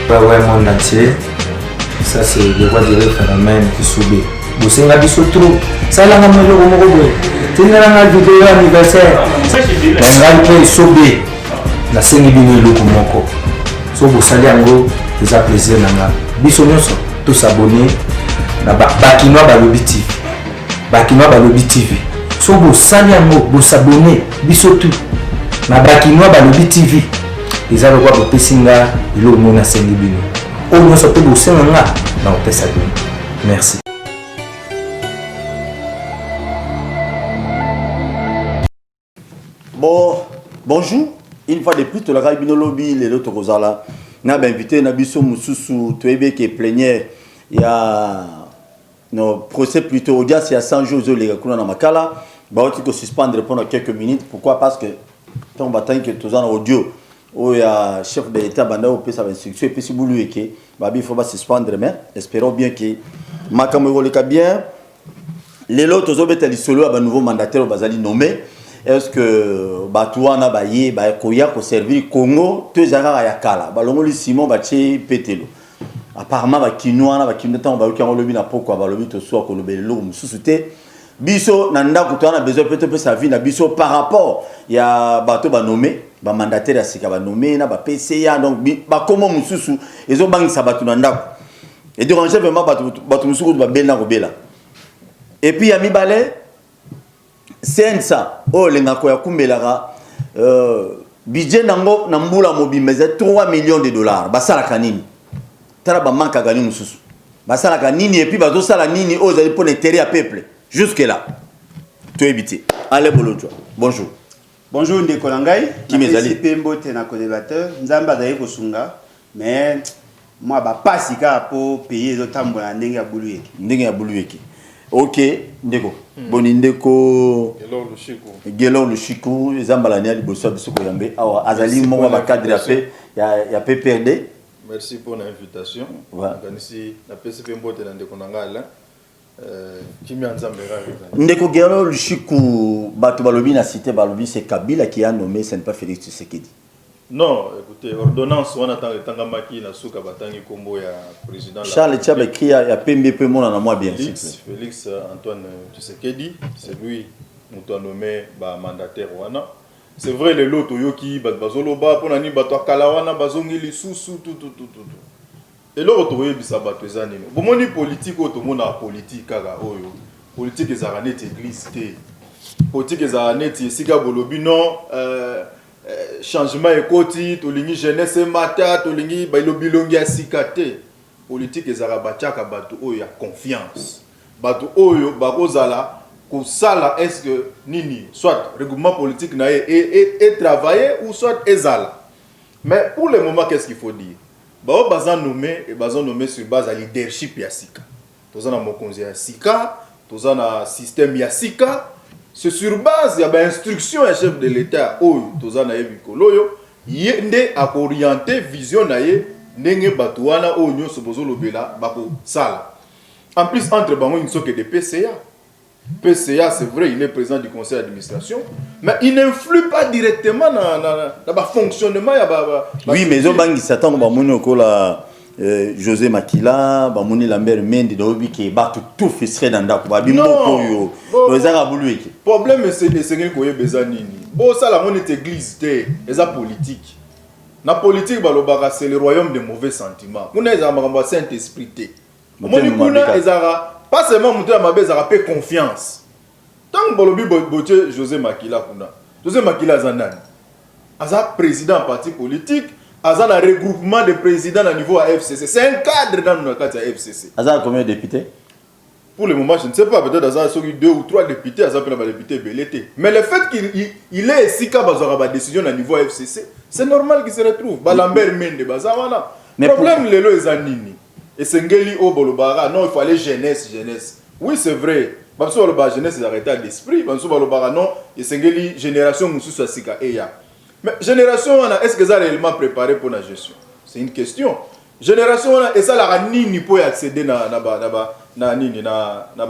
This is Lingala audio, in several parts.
Ouais, monde entier. Ça, c'est le roi du phénomène qui subit. Vous savez, la biso trop. Ça, là, on a le tu n'as pas de vidéo anniversaire. On va subir. La scène est venue le Kumoko. So, vous savez, en gros, vous avez plaisir. Biso, tous s'abonner. Bakinois Balobi TV. Bakinois Balobi TV. So, vous savez, en gros, vous s'abonner. Biso tout. Bakinois Balobi TV. Les gens voient le Pessinga, ils ont mon ascendé bino. Au moins, ça peut vous faire un gars dans le Pessac. Merci. Bonjour. Une fois de plus, tu l'as vu lobby, les autres Rosala. N'a invité Nabiso Moussou, tu es qui est plénière. Il y a nos procès plutôt audience, il y a 100 jours, les gars, dans Makala. Bah, tu peux suspendre pendant quelques minutes. Pourquoi? Parce que ton bataille que tu as en audio. Où il y a chef de l'État, il peut savoir instruction, et puis si vous lui dites, il faut suspendre, mais espérons bien que ma caméra bien. Les autres, ils ont été solo à un nouveau mandataire, ils ont nommé. Est-ce que Batouana, Baye, Koya, pour servir Congo, tous les gens Yakala, Balongoli Simon, Baché, Pételo. Apparemment, Bakinoana, Bakinoana, Bakinoana, Bakinoana, Bakinoana, Biso, Nanda, Koutouana, besoin peut-être sa vie, Biso, par rapport, il y a Bateau nommé. Ba mandataire asika ba nommé na ba PCA donc ba comment mususu ils ont bangi sabatu nanda et déranger vraiment batu mususu ba bela ko bela et puis ya mibale sensa oh lenga ko ya kumbelaka budget nango na mbula mobimeza 3 millions de dollars basala kanini tala ba manka gani mususu basala kanini et puis bazo sala nini aux allez pour l'intérêt à peuple jusque là tu éviter allez bolotwa bonjour. Bonjour Ndeko Langai, qui mes alliés Pembote na collaborateur, Nzamba d'ailleurs kosunga, mais moi ba pasika pour payer les tambo na ndenge ya buluyeki. Ndenge ya buluyeki. OK, Ndeko. Boni Ndeko Gelor le Chikou, Nzamba la nia liboso biso ko yambe. Awa azali mo ba cadre ya PPRD. Merci pour l'invitation. Ici na PCP Mbote na Ndeko Langai. Ndeko Gelor le Chikou, Bato Balobi na cité Balobi, c'est Kabila qui a nommé, ce n'est pas Félix Tshisekedi. Non, écoutez, ordonnance, on attend le Tangamaki, na Souka Batangi Kombo, ya président. Charles Tchab écrit à PMBP, mon en moi bien. Félix Antoine Tshisekedi, c'est lui qui a nommé mandataire. C'est vrai, les lots Toyoki, Bazoloba, pour Nani Bato Kalawana, Bazongi, les sous, tout. Et là, on a dit bon, mon politique, on a politique, politique est à église, politique est à siga bolobi non, changement écoti, tolingi jeunesse mata, tolingi bailobi longi asikate, politique est à bachaka bato oyo ya confiance, bato oyo bakozala ko sala est-ce que nini, soit regroupement politique na et travailler ou soit ezala. Mais pour le moment, qu'est-ce qu'il faut dire? Bazan nommé sur base de leadership Yassika. Tous en mokonzi Yassika, tous en système Yassika. C'est sur base de l'instruction du chef de l'État, tous en Ebikoloyo, yende a orienté vision naie, nenge batouana ou nyo sobozo lobela bako sala. En plus entre bango une sorte de PCA. PCA, c'est vrai, il est président du conseil d'administration, mais il n'influe pas directement dans le fonctionnement. Oui, mais ils s'attendent à José Makila, Bamouni Lambert Mendy, qui est tout fait dans le non, le problème c'est que c'est que bon, ça la monnaie église, c'est politique. La politique, c'est le royaume des mauvais sentiments. On a un Saint-Esprit. Pas seulement monter à ma base à rappeler confiance. Tant que Bolobi Boche José Makila Kuna. José Makila Zanan. Aza président parti politique, Aza le regroupement de présidents à niveau FCC. C'est un cadre dans notre cadre FCC. Aza combien de députés? Pour le moment, je ne sais pas, peut-être Aza a 2 ou 3 députés, Aza peut avoir député BLT. Mais le fait qu'il est ici quand Aza a décision à niveau FCC, c'est normal qu'il se retrouve. Balambert Mende Bazawana. Le problème le lo Zanini. Et Sengeli au Bolobara, non, il faut aller jeunesse. Oui, c'est vrai. Bamsou Bolobara, jeunesse, c'est arrêté d'esprit. Bamsou Bolobara, non, et Sengeli, génération Moussou Sassika, Eya. Mais génération, est-ce que ça a réellement préparé pour la gestion? C'est une question. Génération, est-ce que ça a nini pour accéder à la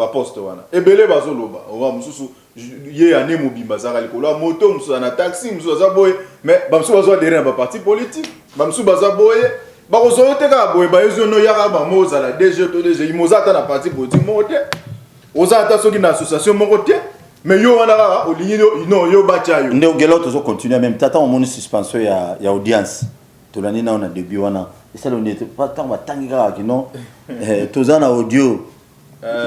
poste? Et Belé Bazoloba, Moussou, yé ané Mobimba, Zaraliko, moto, Moussou, na taxi, Moussou, Zaboye, mais Bamsou Bazoa derrière un parti politique. Bamsou Bazaboye. ba ko so te ka boye ba yezo no yaka ba moza la DG to DG imoza ta na parti politique mote oza ta soki na association mote mais yo wana ka olingi no yo bacha yo nde ogelo to continuer même tata on moni suspension ya audience to lani na on a début wana et ça on était pas tant ba tangika ki non tozana audio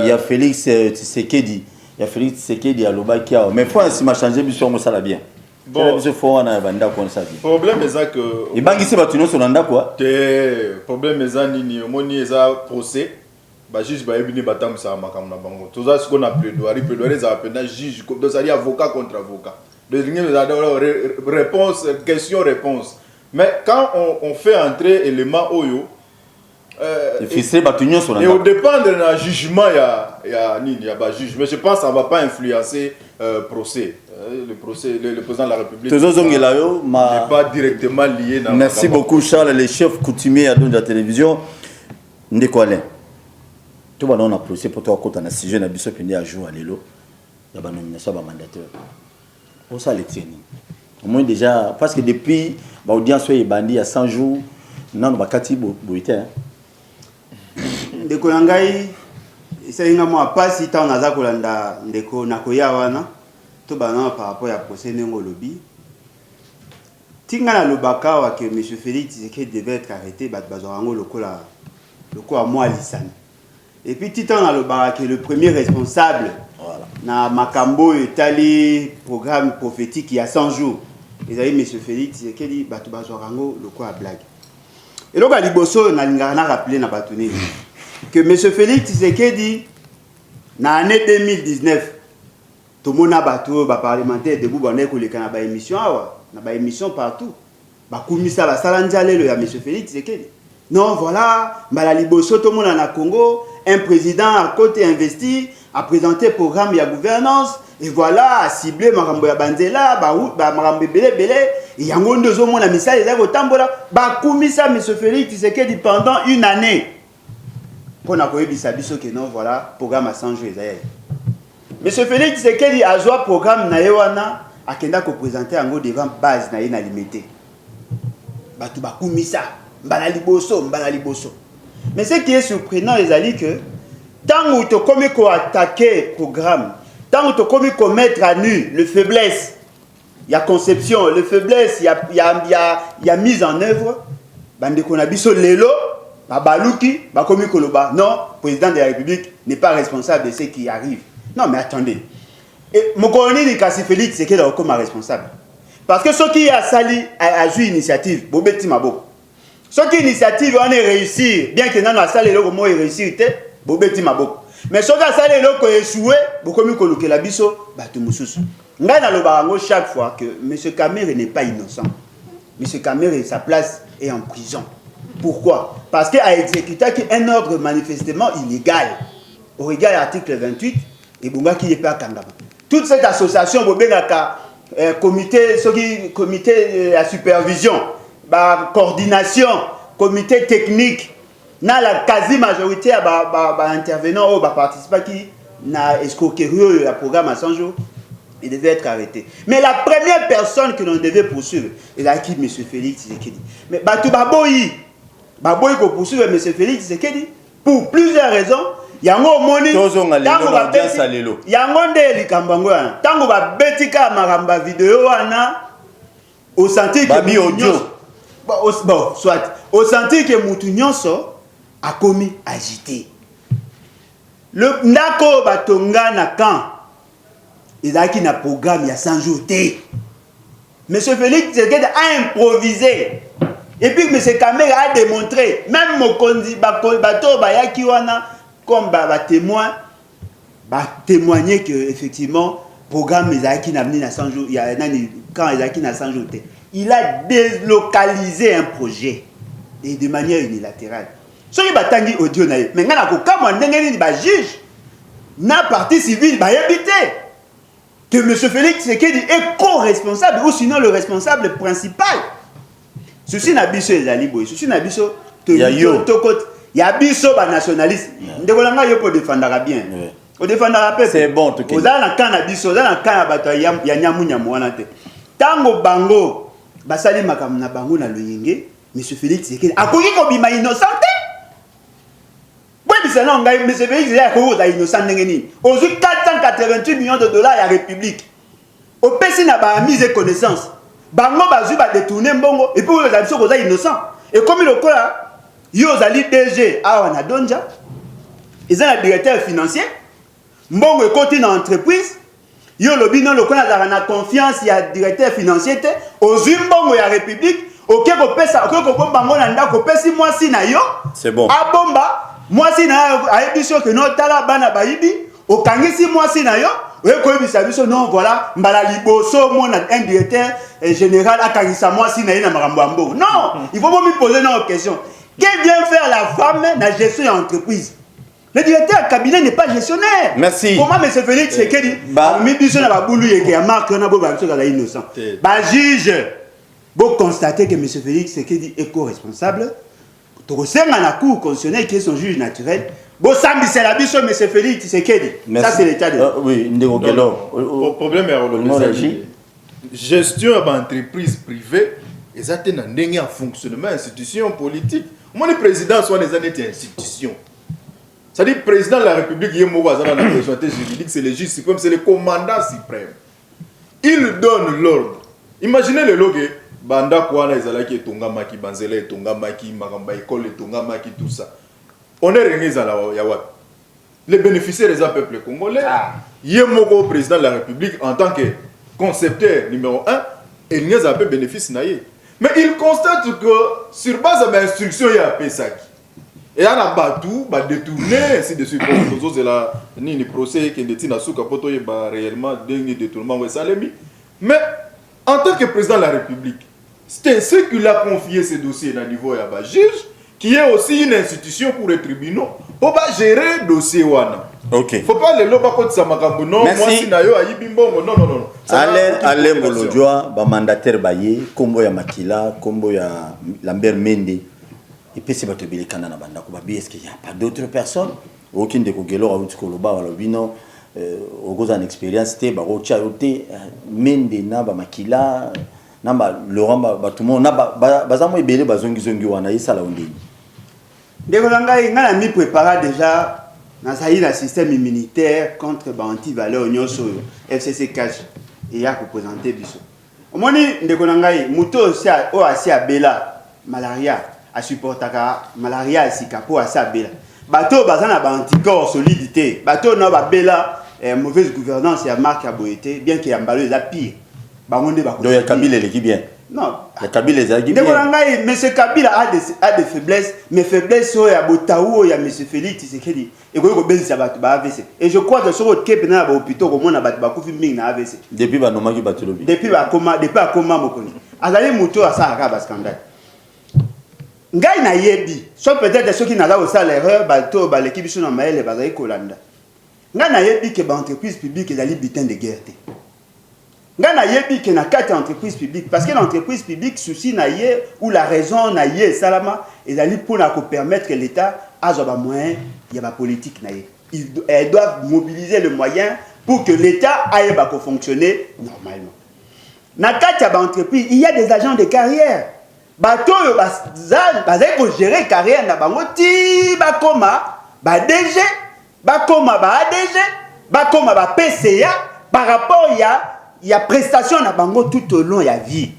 il y a Félix Tshisekedi il y a Félix Tshisekedi à Lobaki mais faut ainsi m'a changé biso mo sala bien bon je faut na banda comme ça bien problème est ça que et bangi se batuno so nanda quoi te problème est ça nini omoni eza procès ba juge ba ebini batam sa makamna bango toza ce qu'on a plaidoyer za appena juge comme ça dit avocat contre avocat de réponse question réponse mais quand on fait entrer élément oyo et au dépendre d'un jugement il y a juge mais je pense que ça ne va pas influencer procès le président de la République n'est pas directement lié dans merci beaucoup Charles le chef coutumier à la télévision ndeko Alain tout le monde a procès pour toi quand on a sujet na biso pende à jour à l'élo il y a ba nomination ba mandataire pour ça les tieni au moins déjà parce que depuis ba audience est bandi à 100 jours non ba kati boité ndeko na ngai esalinga mwa pasi ntango naza kolanda ndeko nakoya wana to bana par rapport ya procès ndenge lobi tinga na lobaka wa que M. Félix Tshisekedi devait être arrêté bato bazwango lokola mwa lisani et puis titan na lobaka que le premier responsable voilà na makambo etali programme prophétique il y a 100 jours ezali M. Félix Tshisekedi bato bazwango lokola blague et donc à liboso na lingana rappeler na bato nini que M. Félix Tshisekedi, dans l'année 2019, tout le monde a battu les parlementaires debout dans les émissions, émission partout. Bah ça va salandialer M. Félix Tshisekedi. Non, voilà, la liboso tout le monde en a Congo, un président à côté investi, a présenté le programme de gouvernance, et voilà, a ciblé Marambo ya Banzela, Marambo Belé, et il y a un monde a mis ça, il y a ça M. Félix Tshisekedi pendant une année. Pour n'a pas eu que non, voilà, programme à 100 jours. Monsieur Félix Tshisekedi a joué programme naïwana à Kenda ko présenter en gros devant base naïna limité. Batu ba kumisa, mbana liboso. Mais ce qui est surprenant les amis que tant où tu commis ko attaquer programme, tant où tu commis ko mettre à nu le faiblesse, il y a conception, le faiblesse, il y a mise en œuvre. Bande ko na biso lelo Babalouki, Bakomi Koloba, non, le président de la République n'est pas responsable de ce qui arrive. Non, mais attendez. Et mon colonel Kassi Félix, c'est qu'il est comme responsable. Parce que ce qui a sali a joué l'initiative, Bobeti Mabo. Ce qui initiative, on est réussi, bien que nous avons sali le mot réussi, Bobeti Mabo. Mais ce qui a sali le mot échoué, Bakomi Koloke la biso, Batumoussous. Nous avons chaque fois que M. Kamere n'est pas innocent. M. Kamere, sa place est en prison. Pourquoi? Parce qu'il a exécuté un ordre manifestement illégal. Au regard de l'article 28, et Bunga qui est pas Kangama. Toute cette association, comité à supervision, coordination, comité technique, na la quasi-majorité intervenants ou participants qui n'a escroquerie au programme à 100 jours, il devait être arrêté. Mais la première personne que l'on devait poursuivre, c'est qui M. Félix Tshisekedi. Mais Batou Baboyi, Baboy ko poursuivre M. Félix Tshisekedi pour plusieurs raisons. Yango moni yango nde likambango yana. Tango ba betika maramba vidéo wana au senti que babi audio bon soit au senti que mutu nyonso a commis agité. Le ndako batonga na kan ezaki na programme ya 100 jours té. M. Félix Tshisekedi a improvisé. Et puis M. Kamere a démontré, même Mokondi, Bato, Bayaki Wana, comme témoin, témoigner que effectivement, le programme Ezaki n'a venu à 100 jours, quand Ezaki n'a 100 jours, il a délocalisé un projet et de manière unilatérale. Ce qui est tangi audio, mais quand on a juge, na partie civile, va éviter que M. Félix Tshisekedi est co-responsable ou sinon le responsable principal. Ceci n'a biso ezali boy, ceci n'a biso ya biso ba nationaliste. Ndekolanga yo pour défendre bien. O défendre peuple. C'est bon tout. Ozala na kana biso, ozala na kana bato ya nyamu wana te. Tango bango basali makamna bango na loyenge, monsieur Félix Tshisekedi akoki kobima innocent oui mais c'est non monsieur Félix Tshisekedi akoki innocent ndenge nini ozwi 488 millions de dollars ya république opesi na ba mise et connaissance bango bazwi ba détourner mbongo et puis ozali biso koza innocent et comme lokola yo ozali DG awa na Donja ils ont un directeur financier mbongo ekoti na entreprise yo lobi non lokola za na confiance ya directeur financier te ozwi mbongo ya république OK kopesa OK kobomba ngo na ndako pesi mwasi na yo c'est bon abomba mwasi na ayebi so que no tala bana bayibi okangisi mwasi na yo oyekoyebisa biso non voilà mbala liboso mona un directeur général akangisa mwasi na ye na makambo ya mbongo non il faut me poser une question que vient faire la femme na gestion de l'entreprise. Le directeur de cabinet n'est pas gestionnaire. Merci. Comment M. Félix Tshisekedi mi biso na baboulou yeke ya marque na bo ba biso kala innocent. Ba juge bo constater que M. Félix Tshisekedi est co-responsable. To senga na cour constitutionnelle qui est son juge naturel. Bo sambi c'est la biso M. Félix Tshisekedi. Ça c'est l'état de. Oui, ndeko kelo. Le problème est le gestion d'entreprise privée et ça na ndenge en fonctionnement institution politique. Mon président soit des années institutions. C'est-à-dire le président de la République, c'est le juge suprême, c'est le commandant suprême. Il donne l'ordre. Imaginez le logo, Banda Kouana, Izalaki, Tongamaki, Banzele, Tongamaki, Magamba, École, Tongamaki, tout ça. On est réunis à la Yawat. Les bénéficiaires des peuples congolais, Yemoko, président de la République, en tant que concepteur numéro 1, il n'y a pas de bénéfice. Mais il constate que sur base de l'instruction, il y a un Pesaki. Et on a battu, détourné, ainsi de suite. Pour c'est la ni procès qui est dans souka poto y réellement dingue détournement ou salemi. Mais en tant que président de la République, c'est ainsi qu'il a confié ces dossiers à niveau de juge, qui est aussi une institution pour les tribunaux, pour gérer le dossier wana. OK. Faut pas les loba côté samakambo non, moi si nayo ayibimbongo non non non. Allez Bolodjoa, ba mandataire baye, kombo ya Makila, kombo ya Lambert Mende. Et puis c'est pas te bilé kanana banda ko babi est-ce qu'il y a pas d'autres personnes aucune de kogelo a utiko loba wala bino au goza en expérience te ba rocha yote Mende na ba Makila na ba Laurent ba tout monde na ba zamo ebele bazongi zongi wana isala ondini. Ndeko ngai ngana mi préparer déjà dans un système immunitaire contre antivaleur nyonso FCC cash et ya ko présenter biso. Omoni ndeko ngai muto o asi abela malaria a supportaka malaria asika po asi abela. Bato bazana ba anticorps solidité, bato na ba bela mauvaise gouvernance ya marque ya boyete bien que ya mbalo eza pire. Bangonde ba ko. Donc ya Kabila l'équipe bien. Non, ya Kabila les équipes bien. M. Kabila a des faiblesses, mais faiblesses sont ya Botaou, ya M. Félix Tshisekedi. Et ko benza bato ba AVC. Et je crois que sur votre kepe na ba hôpital ko mona bato ba kufi mingi na AVC. Depuis ba nomaki bato lobi. Depuis ba koma mokoni. Azali muto asa ka ba scandale. Ngai na yebi, soit peut-être ceux qui n'a pas aussi l'erreur, bato ba l'équipe sur na maele bazali kolanda. Ngai na yebi que ba entreprise publique ezali butin de guerre. Ngana yebi ke na kati entreprise publique parce que l'entreprise publique souci na ye ou la raison na ye salama ezali pour na ko permettre que l'état a ba moyen ya ba politique na ye. Elles doivent mobiliser le moyen pour que l'état aille ba ko fonctionner normalement. Na kati ya ba entreprise, il y a des agents de carrière. Bato yo bazali ko gérer carrière na bango ti ba koma ba DG, ba koma ba ADG, ba koma ba PCA par rapport il y a prestation na bango tout au long de la vie.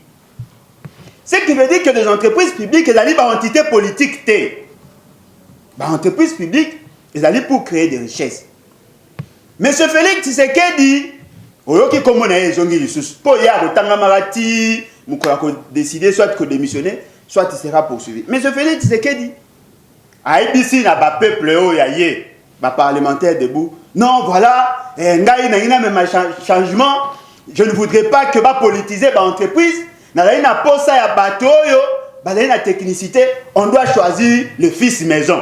Ce qui veut dire que les entreprises publiques, elles allaient par entité politique. Les entreprises publiques, elles allaient pour créer des richesses. Monsieur Félix Tshisekedi, oyoki comme on a ezongi lisusu, po ya kotanga marati, mukola ko décider soit que démissionner, soit il sera poursuivi. Monsieur Félix Tshisekedi, a ici na ba peuple o ya ye, ba parlementaire debout. Non, voilà, ngai na même changement. Je ne voudrais pas que va politiser l'entreprise. Dans la posa ya bateau, dans la technicité, on doit choisir le fils maison.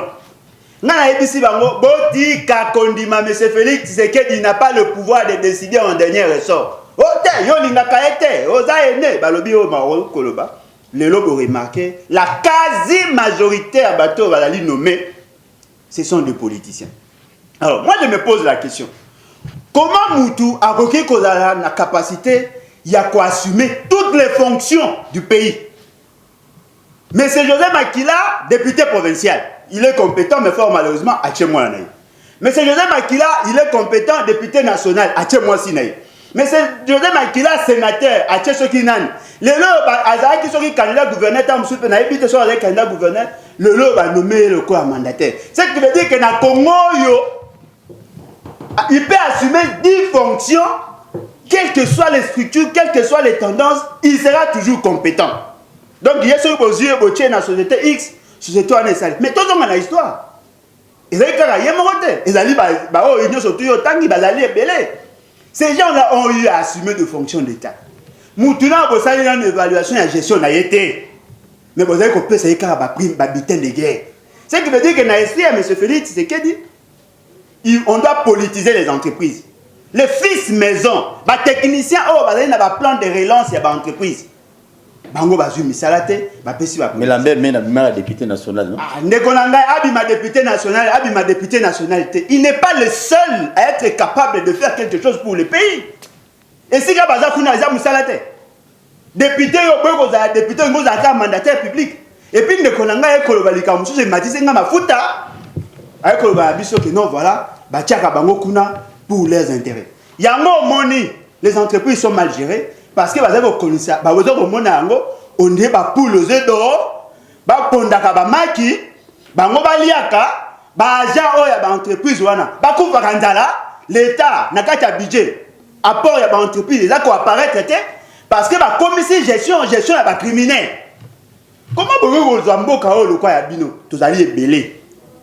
Dans la EBC Bango, Boti Kakondima, M. Félix Tshisekedi n'a pas le pouvoir de décider en dernier ressort. Oh, yo linga kaete, oza ene, balobi o maro koloba. Le lobo remarqué, la quasi-majorité à bateau va la nommer, ce sont des politiciens. Alors, moi je me pose la question. Comment Moutou a requis la capacité, il y a quoi assumer toutes les fonctions du pays? Monsieur José Makila, député provincial, il est compétent, mais fort malheureusement, à Tchémois. Monsieur José Makila, il est compétent, député national, à Tchémois Sinaï. Monsieur José Makila, sénateur, à Tchéchokinan. Le lot, Azaki Soki, candidat gouverneur, Tam Soupe, Naïbi, Tessor, avec candidat gouverneur, le lot va nommer le corps mandataire. Ce qui veut dire que dans le Congo, il peut assumer 10 fonctions, quelles que soient les structures, quelles que soient les tendances, il sera toujours compétent. Donc, il y a ceux qui ont dans la société X, société en Israël. Mais tout le monde a l'histoire. Ils ont ces gens-là ont eu à assumer des fonctions d'État. Maintenant, vous avez une évaluation et une gestion de été. Mais vous avez compris que c'est un butin de guerre. Ce qui veut dire que dans l'esprit à M. Félix, c'est qu'il dit on doit politiser les entreprises. Les fils maison, les techniciens, ils ont un plan de relance, il y a des entreprises. Mais la mère député national, non? Député national, il n'est pas le seul à être capable de faire quelque chose pour le pays. Et si il y a des député, député, mandataire public. Et puis, il y a voilà, pour leurs intérêts. Il y a les entreprises sont mal gérées. Parce que vous avez ça, on dit pour les œufs d'or, pondaka ba maki, bango baliaka, ba agent ya ba entreprise wana, ba kuvarandala, l'État n'a qu'à budget, apport ya ba entreprise, les ko apparaître parce que ba commissaire gestion ya ba criminel. Comment vous zamboka o le quoi ya bino, tous allez belé.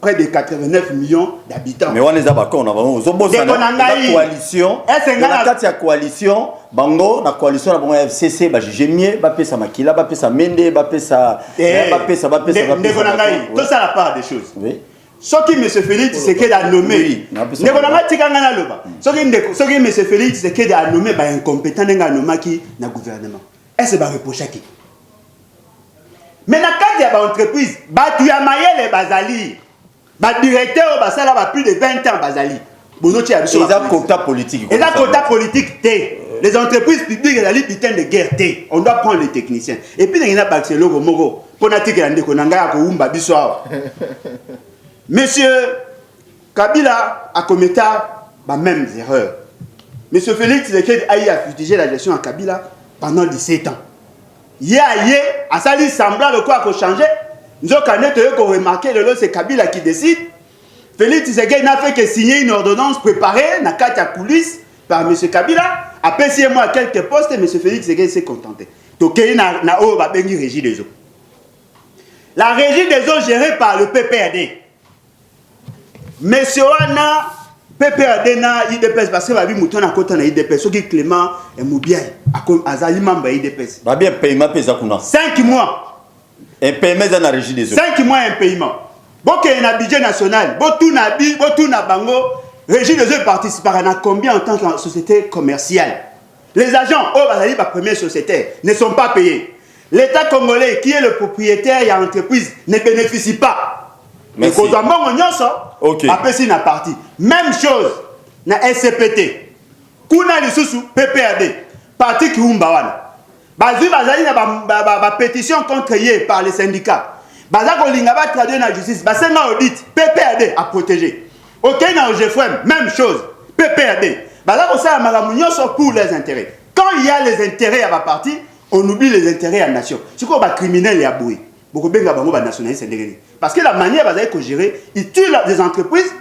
Près de 89 millions d'habitants. Mais on les a pas on a vraiment la coalition. La coalition, bango, la coalition la bango FCC, bah j'ai mieux, bah pesa Makila, bah pesa Mende, bah pesa, bah pesa. Tout ça la part des choses. Oui. Ce qui M. Félix c'est qu'il a nommé. Ce qui M. Félix c'est qu'il a nommé, bah incompétent n'a nommé qui na gouvernement. Est-ce que bah reprocher qui? Mais dans le cas de l'entreprise, bah tu as maillé les basali. Le directeur a plus de 20 ans, Bazali. Ils ont un quota politique. Ils ont un quota politique. Les entreprises publiques, elles ont putain de guerre. On doit prendre les techniciens. Et puis, il y a un Barcelone, pour Monsieur Kabila a commis la même erreur. Monsieur Félix a fustigé la gestion à Kabila pendant 17 ans. Il a sali semblant de quoi changer. Nous avons remarqué que c'est Kabila qui décide. Félix Tshisekedi n'a fait que signer une ordonnance préparée dans la coulisse par M. Kabila. Après 6 mois, quelques postes, M. Félix Tshisekedi s'est contenté. Donc, il y a une régie des eaux. La régie des eaux gérée par le PPRD. M. Wana, PPRD na IDPS, parce que la vie mouton à côté de l'IDPS, ce qui est Clément et Moubiaï, à Zalimam, IDPS. 5 mois. Un paiement dans la régie des eaux. 5 mois un paiement. Bon, il y a un budget national. Bon, tout na bango. Régie des eaux participera à combien en tant que société commerciale? Les agents, la première société, ne sont pas payés. L'État congolais, qui est le propriétaire et l'entreprise, ne bénéficie pas. Mais quand on a après c'est une partie. Même chose, na SCPT. Kuna lisusu PPRD. Parti qui umbawana. Bazui bazali na pétition contre par les syndicats. Bazako lingaba traduire la justice. Basenga audit. PPRD à protéger. Ok na OGFM, même chose. PPRD. Bazako ça magamunyoso pour les intérêts. Quand il y a les intérêts à ma partie, on oublie les intérêts à la nation. C'est quoi criminel et aboué. Beaucoup benga bango ba nationaliste ndengeni. Parce que la manière bazali ko gérer, ils tuent des entreprises.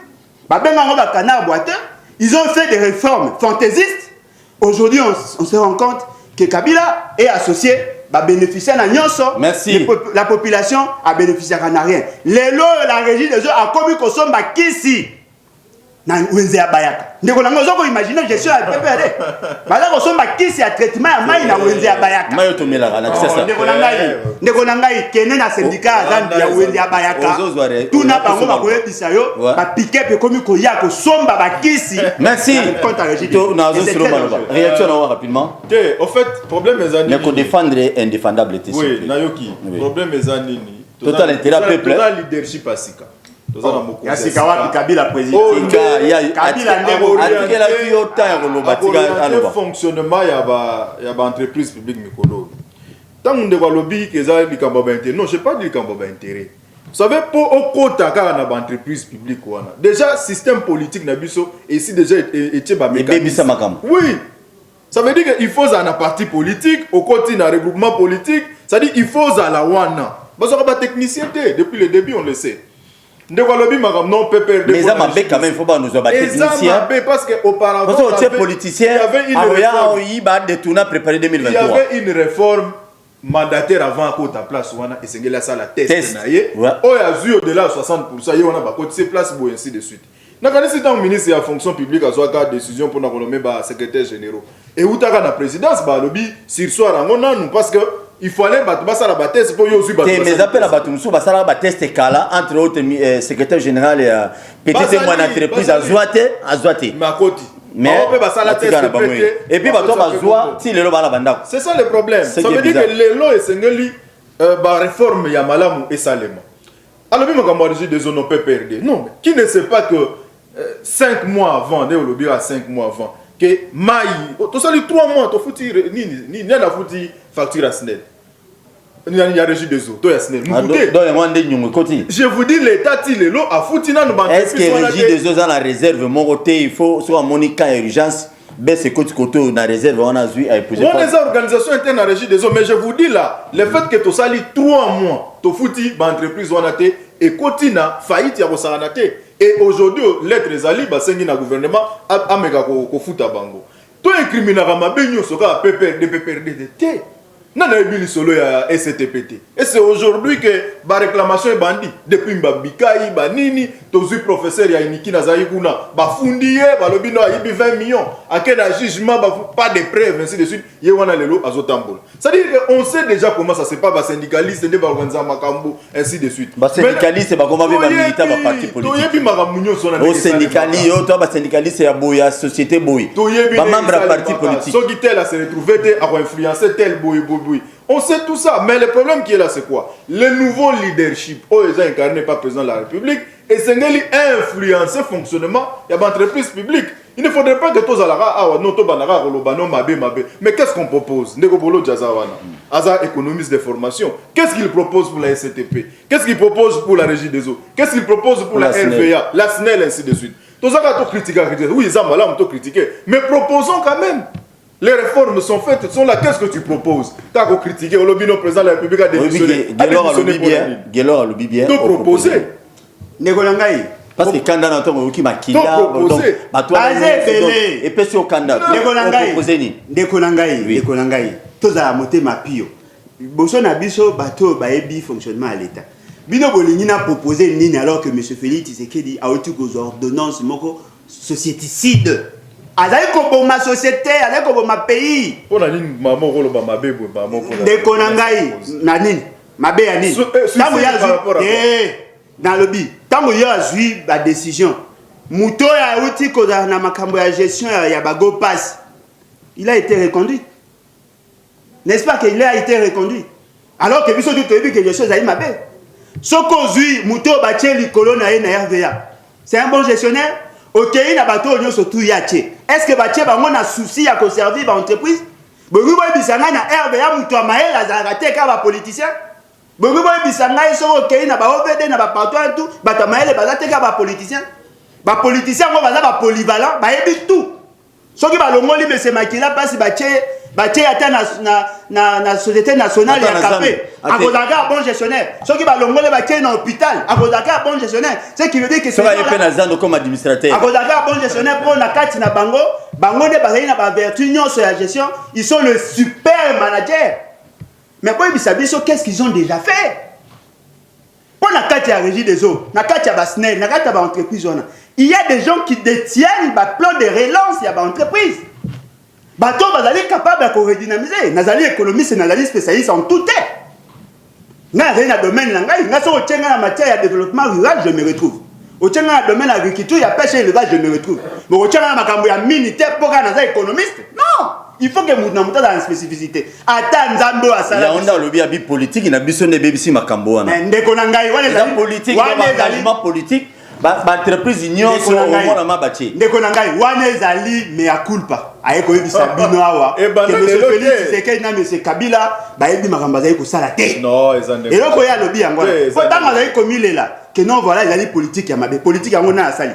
Ba benga ngo ba canard boiteux. Ils ont fait des réformes fantaisistes. Aujourd'hui, on se rend compte que Kabila est associé à bénéficier à Nyonso. Merci. La population a bénéficié à rien. Les lots, la régie des eaux a commis qu'on soit ici. Na wenze ya bayaka. Ndeko na ngozo ko imaginer gestion ya PPRD. Bala ko somba kisi ya traitement ya mai na wenze ya bayaka. Mayo to mela kana c'est ça. Ndeko na ngai kene na syndicat azan ya wenze ya bayaka. Tout na bango ba koyebisa yo ba piquer pe komi ko ya ko somba ba kisi. Merci. To na zo silo maloba. Réaction na rapidement. Au fait, problème est anini. Mais ko défendre indéfendable était. Oui, nayoki. Problème est anini. Total intérêt peuple. Total leadership asika. Il y a Sikawa Kabila président. Il y a Kabila fonctionnement il y a entreprise publique mikolo. tant que ndeko lobby que ça likambo ba intérêt non je pas dit likambo ba intérêt vous savez pour au kota ka na entreprise publique wana déjà système politique na biso et si déjà était ba mécanisme oui ça veut dire qu'il faut un parti politique au côté d'un regroupement politique ça dit il faut à la wana parce que ba technicien depuis le début on le sait ndeko lobby makam non PPRD mais ça m'a quand même il faut pas nous avoir technicien parce que auparavant parce que politicien il y avait une réforme mandataire avant à côté place wana et c'est là ça la test naie oh ya zu au-delà 60% y on a ba côté place bo ainsi de suite na quand c'est un ministre de la fonction publique a soit ka décision pour na nommer ba secrétaire généraux et outaka na présidence ba lobby sur soir ngona nous parce que il fallait battre ça la test pour yo zu battre mais appel à battre muso ba ça la test kala entre autres secrétaire général et petite et moyenne entreprise à Zouate ma côté mais et puis c'est ça le problème ça veut dire que les lois et sengeli ba réforme ya malamu et salema alors même quand moi je des zones PPRD non qui ne sait pas que 5 mois avant de lobby à 5 mois avant que mai to sali 3 mois to fouti ni na fouti facture à SNEL il y a régie des eaux to ya SNEL je vous dis l'état ti lelo a fouti na no est-ce que régie des eaux dans la réserve mon côté il faut soit Monica urgence baisse côté na réserve on a vu à épouser on les organisations internes à régie des eaux mais je vous dis là le fait que to sali 3 mois to fouti ba entreprise wana te et kotina faillite ya kosaranate et aujourd'hui lettre zali ba sengi na gouvernement ameka ko futa bango to incriminer ma benyo soka PPRD te na na ebili solo ya STPT et c'est aujourd'hui que ba réclamation est bandi depuis Mbabikai ba nini tozu professeur ya iniki na zayi kuna ba fundiye ba lobino ayibi 20 millions akena jugement ba pas de preuves ainsi de suite ye wana lelo azotambola ça dit on sait déjà comment ça se passe ba syndicaliste ne ba organiser makambo ainsi de suite ba syndicaliste ba comment ba militant ba parti politique to yebi makamnyo sona au syndicaliste yo to ba syndicaliste ya boya société boy ba membre à parti politique so gitel a se retrouver à influencer tel boy. On sait tout ça, mais le problème qui est là, c'est quoi? Le nouveau leadership, ils ont incarné par le président de la République, et c'est influencer le fonctionnement de l'entreprise publique. Il ne faudrait pas que tous les mais qu'est-ce qu'on propose? Économiste de formation. Qu'est-ce qu'il propose pour la STP? Qu'est-ce qu'il propose pour la Régie des eaux? Qu'est-ce qu'il propose pour la RVA, la SNEL, ainsi de suite? Tous les gens critiquent, oui, ils ont critiqué, mais proposons quand même. Les réformes sont faites, sont là. Qu'est-ce que tu proposes? Tu as critiqué au lobby, le président de la République a démissionné. Guélor a lobby bien. Tu proposer. Parce que quand on a un makila, proposer. Et puis sur Kanda, Nekonangai, tous à monter ma pio. Boson abiso bateau baebi fonctionnement à l'État. Bino Bolini n'a proposé nini alors que M. Félix Tshisekedi a outil aux ordonnances moko sociéticide. Azali ko ma société, azali ko ma pays. Pour la ligne maman rolo ba mabe bo maman ko. Nekonangai na nini? Mabe ya nini? Tango ya dans le bi. Tango ya zui ba décision. Muto ya outil ko na makambo ya gestion ya bago pass. Il a été reconduit. N'est-ce pas qu'il a été reconduit? Alors que biso tout vu que les choses aillent mabe. Soko zui muto ba tcheli kolona e na RVA. C'est un bon gestionnaire. Ok, il a bateau surtout yaché. Est-ce que bateau ba on a souci à conserver ba entreprise? Bogu boy bisanga na RVA muto amae la zarate ka ba politicien. Bogu boy bisanga iso ok na ba OVD na ba partout et tout, ba tamae le bazate ka ba politicien. Ba politicien ngo baza ba polyvalent, ba yebi tout. Soki ba longoli be se makila pasi bache ata na société nationale ya capé. Akozaka bon gestionnaire. Soki ba longoli bache na hôpital, akozaka bon gestionnaire. Ce qui veut dire que c'est pas épée nazando comme administrateur. Akozaka bon gestionnaire pour na kati na bango ne bazali na ba vertu nyonso ya gestion, ils sont le super manager. Mais pour bisabiso qu'est-ce qu'ils ont déjà fait? Pour la carte à régie des eaux, la carte à Basnel, la carte à l'entreprise, il y a des gens qui détiennent le plan de relance à l'entreprise. Bateau, vous allez capable de redynamiser. Vous allez économiste, vous allez spécialiste en tout. Vous avez un domaine, vous avez en matière de développement rural, je me retrouve. Vous avez un domaine agriculture, il y a pêche et élevage, je me retrouve. Mais vous avez un militaire pour un économiste. Non! Il faut que nous ayons dans la spécificité. Attends, Zambo à ça. Il y a un lobby politique, il y a un BBC Makambo. Mais Ndekonangai, politique, engagement politique, l'entreprise ignore ce moment à ma bâtie. Ndekonangai, wane zali mea culpa. aye koyebisa bino awa que monsieur Félix Tshisekedi na monsieur Kabila bayebi makambo azali kosala te non ezande eloko ya lobi yango po ntango azali komilela que non voilà ezali politique ya mabe politique yango na asali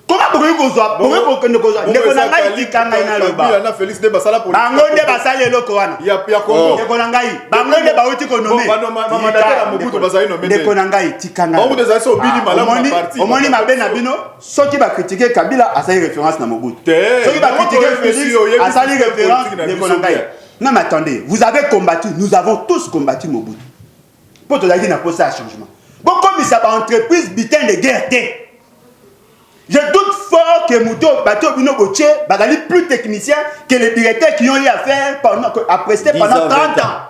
comment bokoki kozwa bokoki kozwa ndeko na ngai tika ngai na loba na Félix de basala politique bango nde basali eloko wana ya Congo ndeko na ngai bango nde bauti konome mandatara Mobutu bazali nomé ndeko na ngai tika ngai Mobutu ezali so bini malamu na parti omoni mabe na bino soki ba critiquer Kabila asali référence na Mobutu soki ba critiquer Félix asali référence ndeko na ngai. Non mais attendez, vous avez combattu, nous avons tous combattu Mobutu pour te dire na poste à changement. Bon comme ça ba entreprise butin de guerre té. Je doute fort que Mouto Bato Bino Boche bazali plus technicien que les directeurs qui ont eu à faire à prester pendant 30 ans.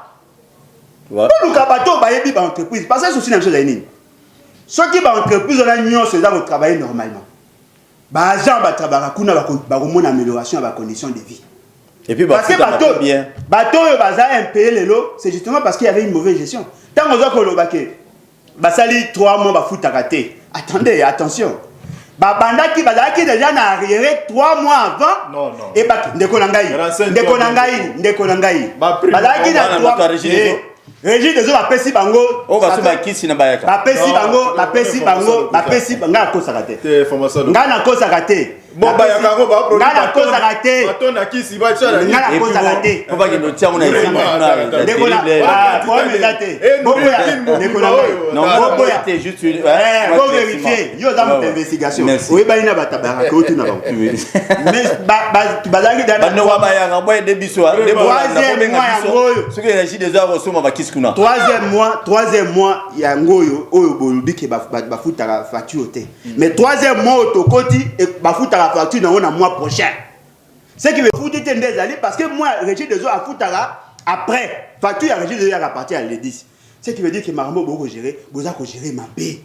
Pour le Bato Bayebi ba entreprise parce que ceci n'a chose à dire. Ceux qui ba entreprise on a union c'est là pour travailler normalement. Ba agent ba travailler kuna ba remona amélioration ba conditions de vie. Et puis parce que Bato baza impayé lelo c'est justement parce qu'il y avait une mauvaise gestion. Tant on a kolobake basali 3 mois ba futa raté. Attendez, attention. Babandaki bazaki déjà na arriéré 3 mois avant. Non. Et ndeko na ngai. Bazaki na 3 mois. Régis des autres apesi bango. Oh ba suba kisi na bayaka. Bapesi bango nga ko sakate. Te formation. Nga na ko sakate. Bon ba ya kango ba produit. Nga na ko sakate. Baton na kisi ba tchala. Nga na ko sakate. Faut pas que nous tiens on a ndeko na problème date. Ndeko na ngai. Non, moi était juste faut vérifier. Yo za mon investigation. Oui ba ina batabara ko tu na ba. Mais bazaki dans no wa ba ya ngabo de biso. Ce que Régis des heures resoma ba kisi kuna. Troisième mois ya ngoyo oyo bolubi ke bafutaka facture te. Mais troisième mois otokoti et bafutaka facture na on mois prochain. Ce qui veut foutre des alliés parce que moi Régis des heures a futaka après facture à Régis des heures à partir à l'10. Ce qui veut dire que Marambo boko gérer, boza ko gérer ma B.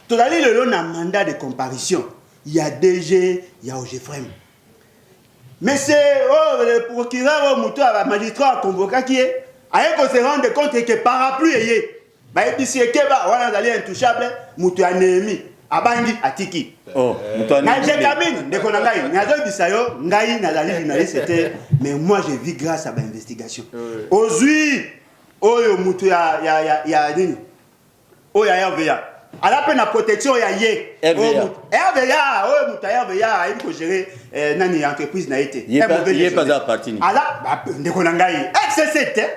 To dali le long na mandat de comparution. Il y a DG, il y a OGFREM. Mais c'est le procureur Mouto à magistrat convoqué qui est aye ko se rendre compte que parapluie yé ba ebisi ekeba wana zali intouchable mutu anemi abangi atiki mutu anemi na jekamine ndeko na ngai nazo bisayo ngai nazali journaliste mais moi j'ai vu grâce à ba investigation ozui oyo mutu ya nini oyo ya RVA ala pe na protection ya ye RVA oyo mutu ya RVA ayi ko gérer nani entreprise na été yé pas à partir ala ndeko na ngai FCC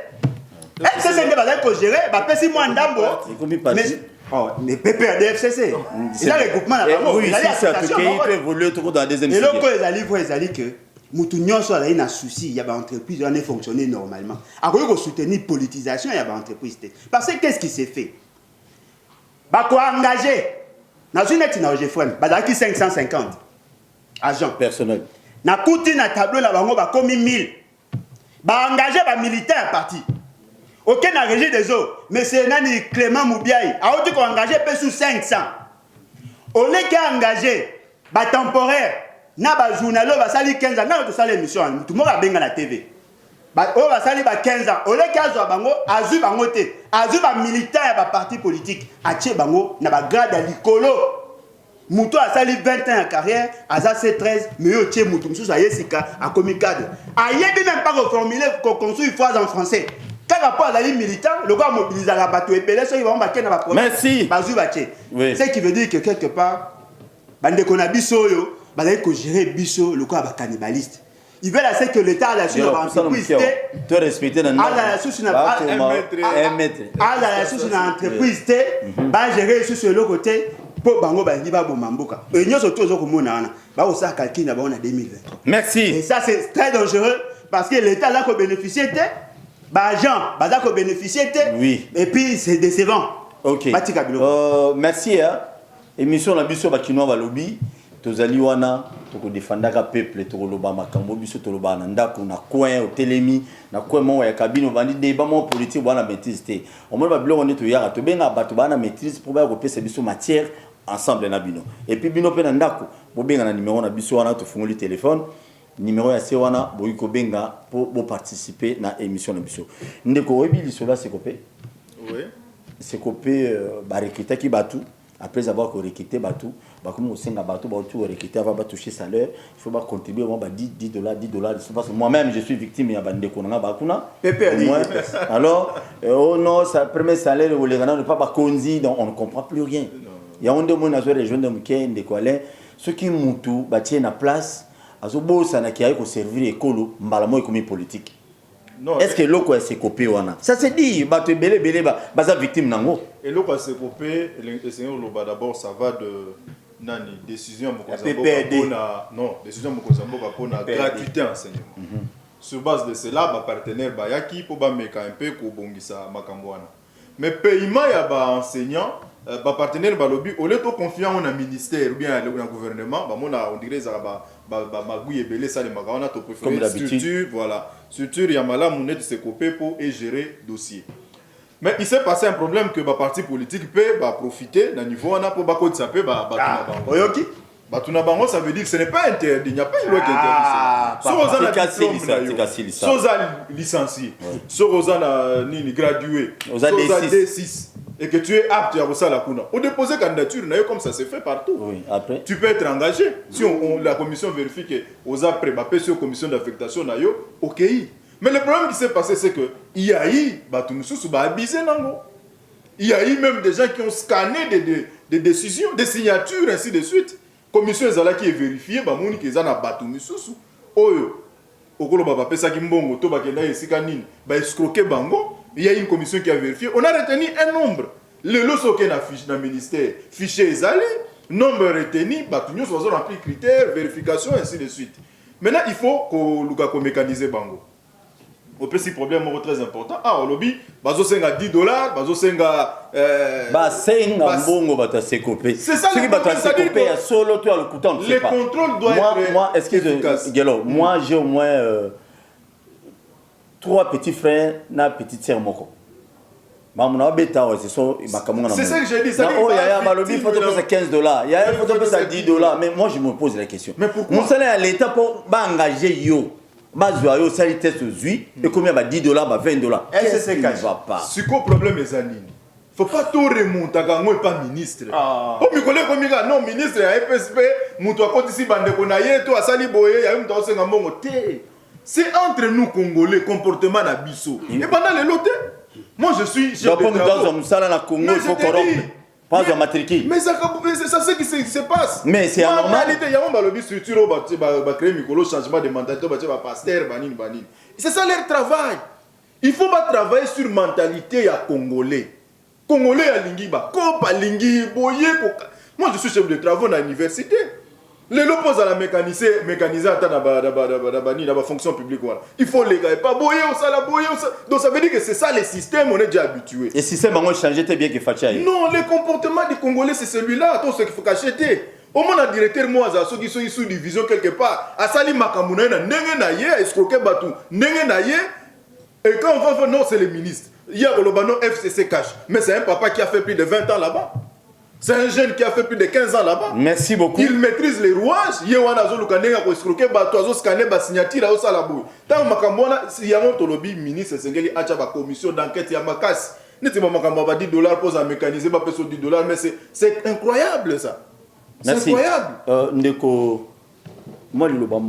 FCC ne va pas gérer, va passer moins d'ambo. Mais PPRD FCC. C'est là le groupement là. Oui, ça peut évoluer trop dans la deuxième série. Et donc les livres que Moutounion soit là il a un souci, il y a une entreprise on est fonctionner normalement. À quoi soutenir politisation il y a une entreprise. Parce que qu'est-ce qui s'est fait? Bah quoi engager dans une net na OGFREM, bah qui 550 agents personnels. Na coûté na tableau là bango ba comme 1000. Bah engager ba militaire parti. Aucun n'a régi des eaux. Mais c'est Nani Clément Moubiaï. A autre qu'on engagé peu sous 500. Au lieu qu'à engager, bah temporaire, n'a pas journalo, va salir 15 ans. N'a pas salir émission. Tout le monde a bien à la TV. Bah, on va salir 15 ans. Au lieu qu'à Zoa Bango, Azu Bango te. Azu va militaire, va parti politique. Ache Bango, n'a pas grade à l'icolo. Mouto a sali 20 ans en carrière, Aza C13, mais yo tche Moutou, Moussous a Yesika, a commis cadre. A Yebi même pas reformuler, qu'on construit une phrase en français. Quand rapport à la ligne militaire, le gars mobilise à la bateau et pelé, ils vont marquer dans la province. Merci. Oui. Ce qui veut dire que quelque part, bande qu'on a biso yo, bande qu'on gérer biso, le gars va cannibaliste. Ils veulent assez que l'État a la suite entreprise. Tu respectes dans la suite une entreprise, va gérer sur le côté pour bango ba liba bo mamboka. Et nous surtout zo komona na, ba o sa calcul na ba on a 2023. Merci. Et ça c'est très dangereux parce que l'État là ko bénéficier Bagent, Bazako bénéficier. Oui. Et puis c'est décevant. Ok. Merci. Émission la biso bakino va lobby. Tozali wana toko defendaka peuple toko loba makambo biso to loba na ndako na coin au telemi na coin mo ya cabine vandi débat mo politique wana maîtrise té. On va biloko neto yaka to benga bato bana maîtrise pour ba ko pesa biso matière ensemble na bino. Et puis bino pe na ndako bo benga na numéro na biso wana to fungoli téléphone. Numéro ya Sewana Boyko Benga pour participer à l'émission de l'émission. Ndeko Obi Lisola c'est copé. Oui. C'est copé Barekita qui batou après avoir recruté Batou, comme au sein de Batou, Batou recruté avant de toucher salaire, il faut contribuer au moins $10. Parce que moi-même, je suis victime de Bande Konanga Bakuna. Alors, oh non, ça premier salaire, les gens ne pas conduire, donc on ne comprend plus rien. Il y a un de mon azur, les jeunes de Mouké, de Koualé, ceux qui moutou, bâtir la place, à ce beau, ça n'a qu'à servir l'écolo, malamo et comme politique. Est-ce que l'eau s'est coupé ou non? Ça se dit, bah tu es belé, bah victime nango. Et l'eau s'est coupé, le Seigneur d'abord ça va de nani décision non décision pour la gratuité enseignement. Sur base de cela, ma partenaire bayaki pour ba meka un peu ko bongisa makambwana. Mais paiement ya ba enseignant, ba partenaire balobi au lieu de confiant on a ministère ou bien un gouvernement, bah on dirait ça ba magouye belé ça les makana to préférer structure voilà. Structure yamala mounet se couper pour gérer dossier. Mais il s'est passé un problème que le parti politique peut profiter d'un niveau on a pour bako sapé Oyoki Batuna Bango, ça veut dire que ce n'est pas interdit, il n'y a pas une loi qui interdit ça. Si vous avez licencié, si vous avez gradué, si vous avez D6 et que tu es apte à ça la kuna, on dépose candidature, comme ça se fait partout. Oui, après. Tu peux être engagé. Si la commission vérifie que vous avez préparé sur la commission d'affectation, ok. Mais le problème qui s'est passé, c'est que il y a eu il y a eu même des gens qui ont scanné des décisions, des signatures, ainsi de suite. Commission qui est vérifiée, il y a des misusu. Il y a une commission qui a vérifié. On a retenu un nombre. Le lot qui est dans le ministère, fichier Ezali, nombre retenu, nous avons rempli critères, vérification, ainsi de suite. Maintenant, il faut qu'on mécanise Bango. Au petit problème très important. Au lobby, bazo senga $10, bazo senga mbongo bata se couper. C'est ça le bata se couper à solo toi le couteau. Les contrôles doivent être moi est-ce que Gelo, moi j'ai au moins 3 petits frères na petite sœur moko. C'est ça que j'ai dit. Il y a un lobby, il faut payer $15. Il y a un faut payer $10. Mais moi je me pose la question. Mais pourquoi? Mon salaire à l'État pour engager yo. Bazoyo sali test aux huit et combien va $10 va $20. Est-ce que ça va pas? C'est quoi le problème les amis? Faut pas tout remonter à moi pas ministre. Oh mi collègue comme non ministre à FSP, muto à côté ici bande konaye toi sali boye ya muto osenga mbongo té. C'est entre nous Congolais comportement na biso. Et pendant les lotés, moi je suis chef de dans un salon à Congo, il faut corrompre. Pas de matricule. Mais ça c'est ce qui se passe. Mais c'est anormal. Il y a un lobby structure va créer un changement de mentalité, va pasteur banin. C'est ça leur travail. Il faut pas travailler sur mentalité ya Congolais. Congolais à Lingiba, Kopa Lingi, Boye. Moi je suis chef de travaux dans l'université. Les lopos à la mécaniser dans la fonction publique. Il faut les gars, pas boyer au salaire, boyer au salaire. Donc ça veut dire que c'est ça les systèmes, on est déjà habitué. Et si c'est vraiment changé, t'es bien que Fatia. Non, le comportement des Congolais c'est celui-là. Attends, ce qu'il faut cacher. Au moins, le directeur, moi, ceux qui sont sous division quelque part, à Sali Makamuna, Nengenaye, à escroquer Batou, Nengenaye. Et quand on va voir, non, c'est le ministre. Il y a le banon FCC cash. Mais c'est un papa qui a fait plus de 20 ans là-bas. C'est un jeune qui a fait plus de 15 ans là-bas. Merci beaucoup. Il maîtrise les rouages. Il y a un Lukanenga qui a escroqué, il scanné, il signature à Osalabou. Tant que il y a un lobby ministre, c'est une commission d'enquête, il y a ma casse. $10 pour mécaniser, $10, mais c'est incroyable ça. C'est incroyable. Ndeko, moi je le par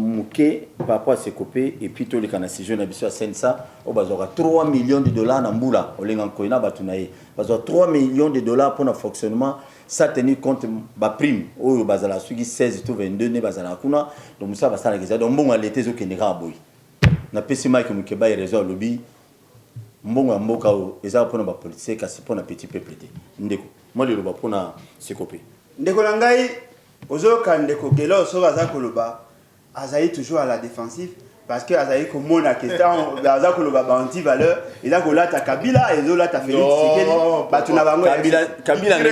rapport à ces copés et puis tous les canaux si je n'ai pas ça on va avoir $3 millions dans Mboula au Lengankoina Batunaye va avoir $3 millions pour le fonctionnement ça tenir compte ba prime au bazala sugi 16 to 22 ne bazala kuna donc ça va ça la donc bon l'été zo kenera boy na pesi mike mukeba réseau lobby mbongo mboka eza pour na ba politique kasi pour na petit peuple ndeko moi le ba pour na ces copés ndeko ngai ozoka ndeko gelo so baza koloba azayi toujours à la défensive parce que azayi ko mona question baza koloba ba anti-valeur et là là ta Kabila et là ta Félix Tshisekedi batuna bango Kabila est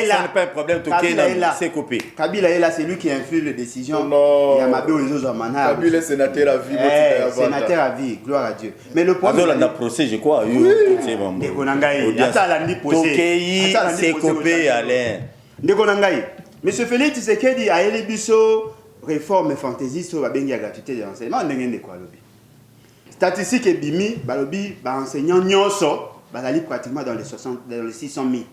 là c'est pas un problème to Kena c'est coupé Kabila est là c'est lui qui influe les décisions il y a Mabé aux Amana Kabila est sénateur à vie sénateur à vie gloire à Dieu mais le problème dans le procès je crois ndeko nangai ata la ndi procès c'est coupé Alain ndeko nangai Monsieur Félix Tshisekedi a élu biso réforme fantaisiste sur la gratuité de l'enseignement. Statistique et bimi, balobi, ba enseignant nyonso, bazali pratiquement dans les 600 000.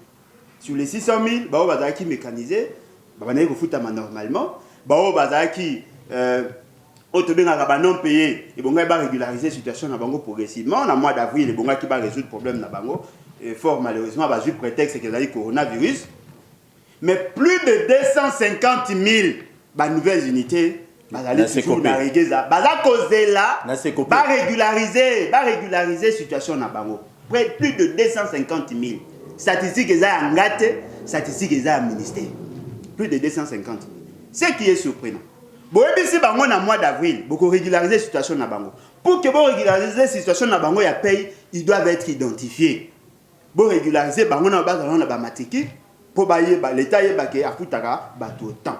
Sur les 600 000, bao bazaki mécanisé, babanayi kofutama normalement, bao bazaki non payé, et bon va régulariser la situation na bango progressivement. En mois d'avril, bon qui va résoudre le problème na bango. Et fort malheureusement, va jouer prétexte que le coronavirus. Mais plus de 250 000 nouvelles unités. Bazali toujours na regeza baza causer là va régulariser la situation na bango plus de 250 000 statistiques eza ngate statistiques eza ministère plus de 250 000 ce qui est surprenant boyebisi bango na mois d'avril boko régulariser la situation na bango pour que bo régulariser la situation na bango ya paye ils doivent être identifiés bo régulariser bango na base na ba matricule pour bailler l'état yeba ke akutaka bato temps.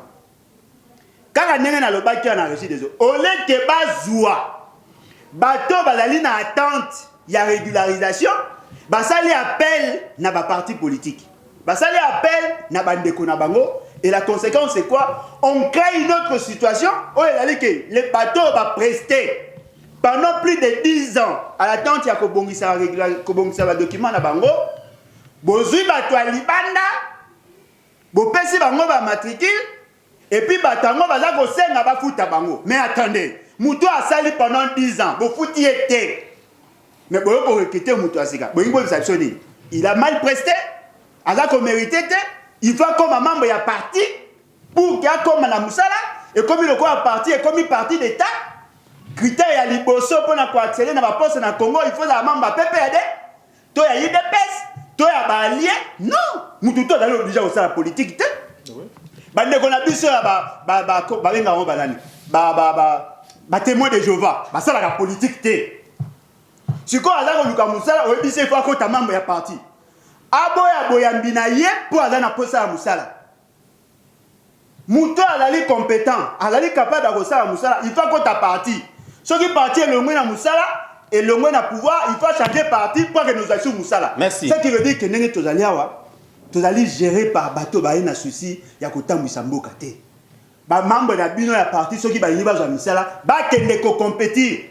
Quand on est dans le bâtiment, on a reçu des eaux. Au lieu que bazwa, bateau bazali na attente, il y a régularisation, basali appel na ba parti politique. Basali appel na bandeko na bango et la conséquence c'est quoi? On crée une autre situation où il a dit que les bateaux va prester pendant plus de 10 ans à l'attente il y a kobongisa ba document na bango. Bozui bato libanda, bo pesi bango ba matricule. Et puis, batango baza ko senga ba futa bango. Mais attendez, Moutou a sali pendant 10 ans. Bo futi été. Mais boyo pour recruter Moutou Asika. Boyingo exceptionnel. Il a mal presté. Aza ko mérité. Il faut comme un membre ya parti pour qu'il y a comme la musala et comme il a parti et comme il parti d'état. Critère ya liboso pour na ko accéder na ba poste na Congo, il faut la membre PPAD. To ya IDPS, to ya ba allié. Non, Moutou to dans obligé au la politique. Oui. Bande qu'on a vu sur ba témoin de Jéhovah, ça la politique té. Si quoi azako luka musala, oyebi se faut ko ta membre ya parti. Aboya boyambina ye pour azana posa ya musala. Muto azali compétent, azali capable de ça musala, il faut ko ta parti. Ceux qui parti le moins na musala et le moins na pouvoir, il faut changer parti pour que nous actions musala. Merci. Ce qui veut dire que nenge tozali awa tous allés gérés par bateau ba na souci ya kotambwisa mboka te ba membre na bino ya parti soki ba yiba za misala ba kende ko compétir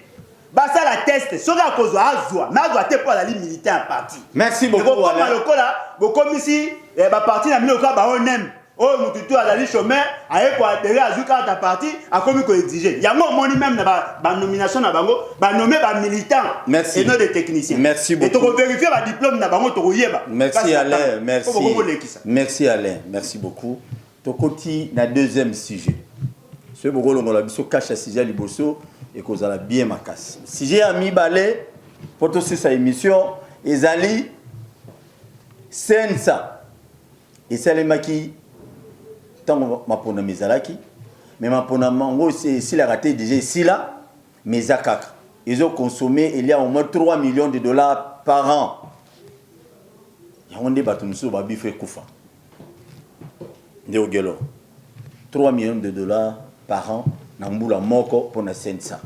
ba ça la test soki akozwa azwa na azwa te pour la militaire parti. Merci beaucoup Alain lokola bokomisi ba parti na mino ka ba onem oh mututu azali chômeur aye ko adhérer azuka ta parti akomi ko exiger yango moni même na ba nomination na bango ba nommer ba militant et non des techniciens. Merci beaucoup. Et to vérifier ba diplôme na bango to yeba. Merci Alain, merci. Merci Alain, merci beaucoup. Tokoti na deuxième sujet. Ce bogolo ngola biso cache à sujet liboso et kozala bien makasi. Sujet ami balé pour tout sa émission ezali sensa. Et c'est les maki tant mapona mezalaki mais mapona mango c'est la raté déjà ici là mais akaka ils ont consommé il y a au moins 3 millions de dollars par an. On dit batumso babi fait kufa. Ndeo gelo. 3 millions de dollars par an na mbula moko pour na sensa.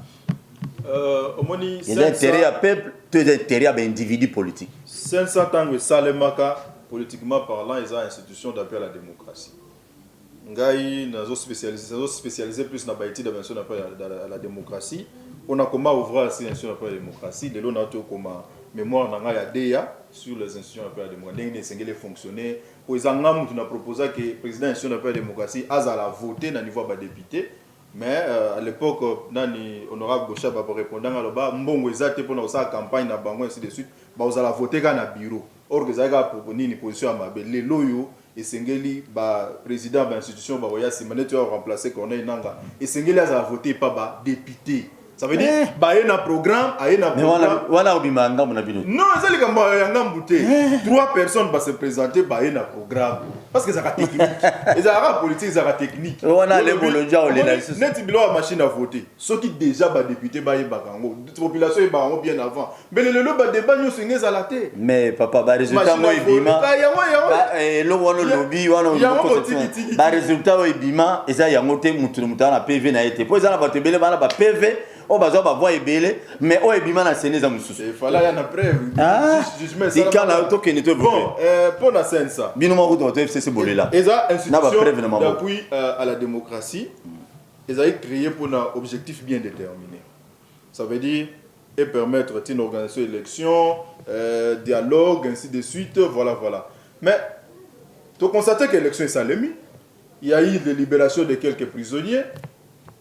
Omoni il y a intérêt à peuple, tout intérêt à individu politique. 500 ans salemaka politiquement parlant, ils ont une institution d'appui à la démocratie. Ngai nazo spécialisé plus na baïti d'invention d'appui à la démocratie. On a comment ouvrir ces institutions d'appui à la démocratie. De l'on a tout comme mémoire nanga ya DEA sur les institutions d'appui à la démocratie. Dengue sengele fonctionner. Pour les angam tu n'as proposé que le président de l'institution d'appui à la démocratie a la voter na niveau ba député. Mais à l'époque, nani honorable Bocha va répondre à l'oba mbongo ezate pour la campagne na bango ainsi de suite. Ba vous allez voter dans le bureau. Or que ça a proposé une position à ma belle loyo et sengeli ba président de l'institution ba voya simane tu vas remplacer Corneille Nanga et sengeli a voté pas ba député. Ça veut dire ba yena programme ayena programme wala obimanga mona bino. Non, c'est le gamba yanga mbuté. 3 personnes va se présenter ba yena programme parce que ça a technique. Et ça a politique, ça a technique. On a les bolondia ou les laïcs. Net bilo machine à voter. Ceux qui déjà ba député ba yeba kango. Population ba ngo bien avant. Mais le ba débat nous singé à la tête. Mais papa ba résultat mo ibima. Lo wono lobby wono ba résultat o ibima eza yango te mutu mutana PV na été. Po eza na ba tebele bana ba PV o bazo ba voix ebele mais o ibima na seneza mususu. Il fallait y en a preuve. Jugement ça. Quand la to kenito bon pour na sensa. Bino mo to FCC bolela. Eza institution d'appui à la démocratie. Eza créé pour un objectif bien déterminé. Ça veut dire et permettre une organisation d'élection dialogue, ainsi de suite, voilà. Mais, tu constates que l'élection est salémie. Il y a eu des libérations de quelques prisonniers.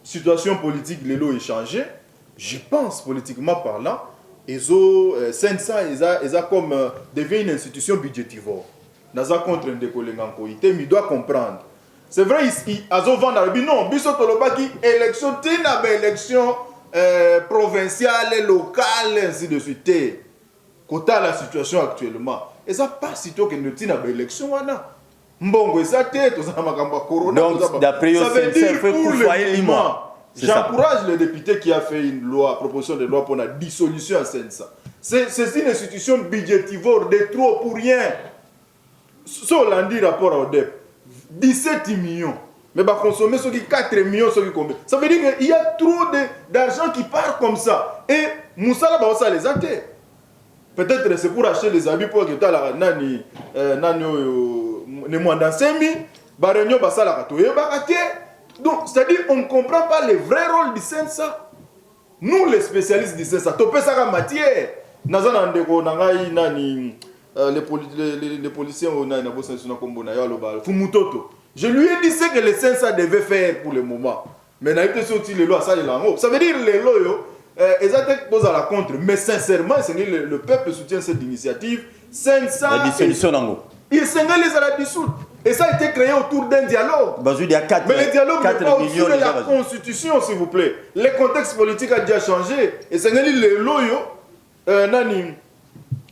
Situation politique, l'élo est changé. Je pense, politiquement parlant, Sensa, ils ont comme devient une institution budgétivore. Nous avons contre un décollé en coïté, mais il doit comprendre. C'est vrai, ils ont vendu non, biso tolobaki élection, tina élection provinciale, locale, ainsi de suite. Kota la situation actuellement. Et ça pas sitôt que nous tina élection wana. Mbongo ça tête, ça makamba corona. Donc d'après eux, c'est fait pour le moment. J'encourage le député qui a fait une loi, proposition de loi pour la dissolution à Sensa. C'est une institution budgétivore de trop pour rien. Ce qu'on a dit rapport au DEP, 17 millions. Mais va consommer ce qui 4 millions, ce qui combien. Ça veut dire qu'il y a trop d'argent qui part comme ça. Et Moussa là, ça les a été. Peut-être c'est pour acheter les habits pour que tu as nani ne moins dans 5 000. Barenyo basa la katoye bakate. Donc, c'est-à-dire qu'on ne comprend pas le vrai rôle du Sensa. Nous, les spécialistes du Sensa, tu peux ça en matière. Les policiers, je lui ai dit ce que le Sensa devait faire pour le moment. Mais il a été sorti les lois, ça, il a. Ça veut dire les lois, ils ont à la contre. Mais sincèrement, le peuple soutient cette initiative. Sensa. La dissolution en gros. Il s'engage à la dissoudre. Et ça a été créé autour d'un dialogue. Il y a 4, mais le dialogue n'est pas millions au-dessus de la constitution, s'il vous plaît. Le contexte politique a déjà changé. Et c'est le loyo, nani,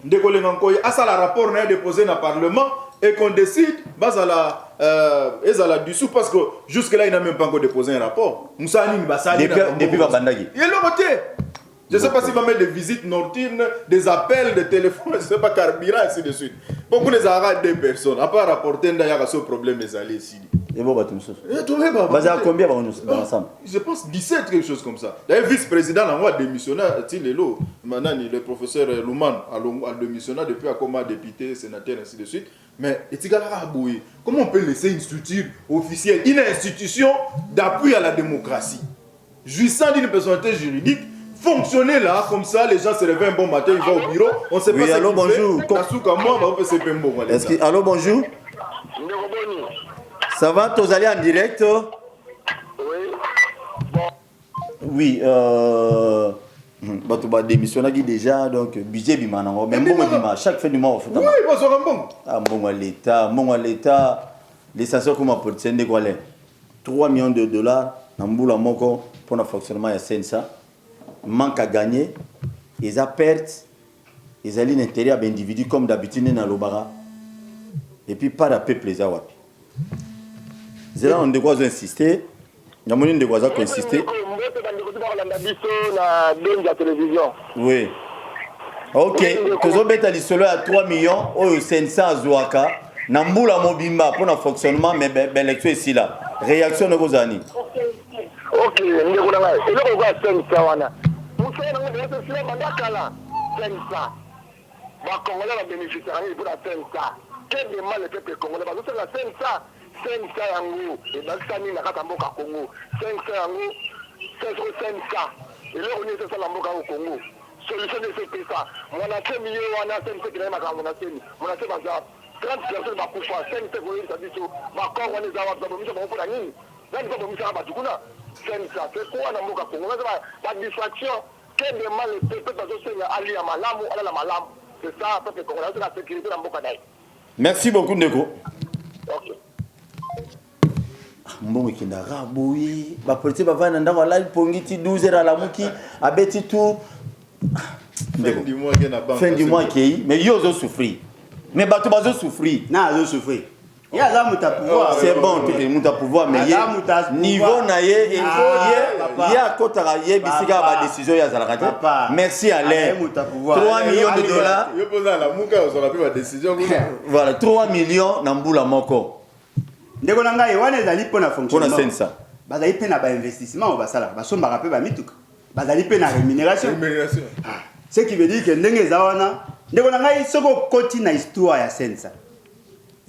décollé n'encoye, à ça le rapport n'a déposé dans le Parlement et qu'on décide, à la dissous parce que jusque-là, il n'a même pas encore déposé un rapport. Moussa Nini Bassali. Depuis Babandagi. Il est le côté. Je ne sais pas s'il va mettre des visites nocturnes, des appels, des téléphones, je ne sais pas, carburant, ainsi de suite. Beaucoup les arrêts des personnes, à part rapporter ce problème des allées ici. Et bon, bah, combien ensemble? Je pense 17, quelque chose comme ça. D'ailleurs, vice-président, a démissionné, maintenant, le professeur Louman a démissionné depuis à comment député, sénateur, ainsi de suite. Mais, comment on peut laisser une structure officielle, une institution d'appui à la démocratie, jouissant d'une personnalité juridique, fonctionner là, comme ça, les gens se réveillent un bon matin, ils vont au bureau, on ne sait pas allô, bonjour. Allô, bonjour. Ça va, tous allés en direct? Oui. Tu vas démissionner déjà, donc budget bimanango. Mais bon, chaque fin du mois, on fait. Oui, bonsoir, bon. Ah, bon, l'État, les sensors comme un politicien de quoi 3 millions de dollars, Namboula Moko, pour le fonctionnement de Sensa. Manque à gagner, ils ont perte, ils ont l'intérêt à l'individu comme d'habitude dans l'Obara. Et puis pas de peuple les awapi. C'est là on doit insister, il y a moyen de insister. Oui. Ok, que vous mettez l'issolo à 3 millions, au Sensa Zouaka, Namboula Mobimba pour le fonctionnement, mais l'élection ici là. Réaction de vos années. Ok, nous avons Sensa. C'est mandakala Sensa. Ba Congolais va bénéficier pour la Sensa. Quel est mal le peuple congolais parce que la Sensa yango et basani na kata mboka Congo. Sensa yango, Sensa. Et là on est sur la mboka au Congo. Solution de ce ça. Mon a millions wana Sensa qui na makambo na seni. Mon a fait baza 30 personnes ba kufa Sensa ko yisa biso. Ba Congo ne zawa ba bomisha ba pour la nini. Nani ba bomisha ba tukuna. Sensa c'est quoi na mboka Congo. Pas distraction. Quel est mal le peuple dans ce Seigneur Ali à Malam ou à la Malam. C'est ça, peuple congolais, c'est la sécurité dans Mbokadaï. Merci beaucoup, Ndeko. Ok. Mbongo kinda raboui, ba police ba vana ndako la pongiti 12 heures à la muki, abeti tout. Fin du mois qui mais yo zo souffrir. Mais bato bazo souffrir. Na zo souffrir. Il y a là muta pouvoir. C'est bon, muta pouvoir mais niveau na ye il faut ya kotara ye bisika ba décision ya zalakate. Merci Alain. 3 millions de dollars. Yo posa la muka on aura pris ma décision. Voilà, 3 millions na mbula moko. Ndeko na ngai wana ezali pona fonctionnement. Pona Sensa. Bazali pe na ba investissement au basala. Basombaka pe ba mituka. Bazali pe na rémunération. Ce qui veut dire que ndenge zawana ndeko na ngai soko koti na histoire ya Sensa.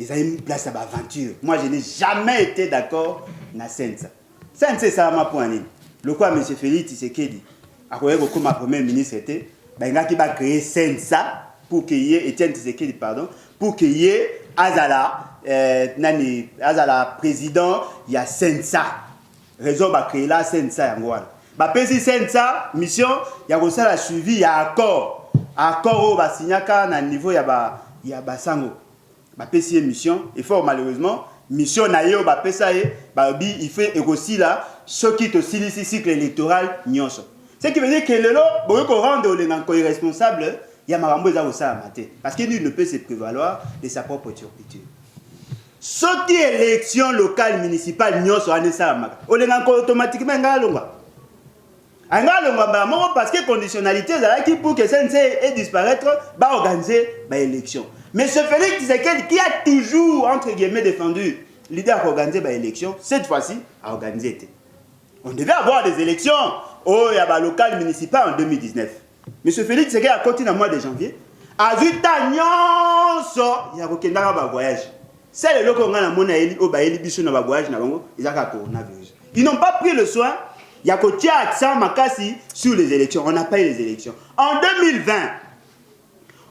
Ils ont une place à l'aventure. Moi, je n'ai jamais été d'accord na Sensa. Sensa, ça m'a poigné. Le quoi, M. Félix Tshisekedi, après que ma premier ministre était, il a créé Sensa pour qu'il y ait Etienne Tshisekedi, pardon, pour qu'il y ait Azala président, il y a Sensa. Raison va créer là Sensa Yangouane. Bah pesi Sensa mission, il y a aussi la suivi, il y a accord au va signer na niveau il y a Basango. Bah pesi mission, et fort malheureusement mission na yo ba pesa bah il fait aussi là ce qui te signe cycle électoral nyonso. Ce qui veut dire que le lot bon qu'on rendre les irresponsable, il y a marambo za osa maté parce que nul ne peut se prévaloir de sa propre turpitude. Ce qui est élection locale municipale nyonso ane sa maka. Olenga automatiquement ngalonga. Ngalonga ba mo parce que conditionnalité za qui pour que CNC et disparaître ba organiser ba élection. Mais ce Félix Tshisekedi qui a toujours entre guillemets défendu l'idée à organiser ba élection, cette fois-ci a organisé. On devait avoir des élections au Yaba local municipal en 2019. M. Félix Tshisekedi a continué au mois de janvier. A vu Tanyonso, il y a un voyage. C'est le local où on a monnaie au Baïli Bichon dans le voyage, ils ont coronavirus. Ils n'ont pas pris le soin. Il y a un accent Makassi sur les élections. On n'a pas eu les élections. En 2020,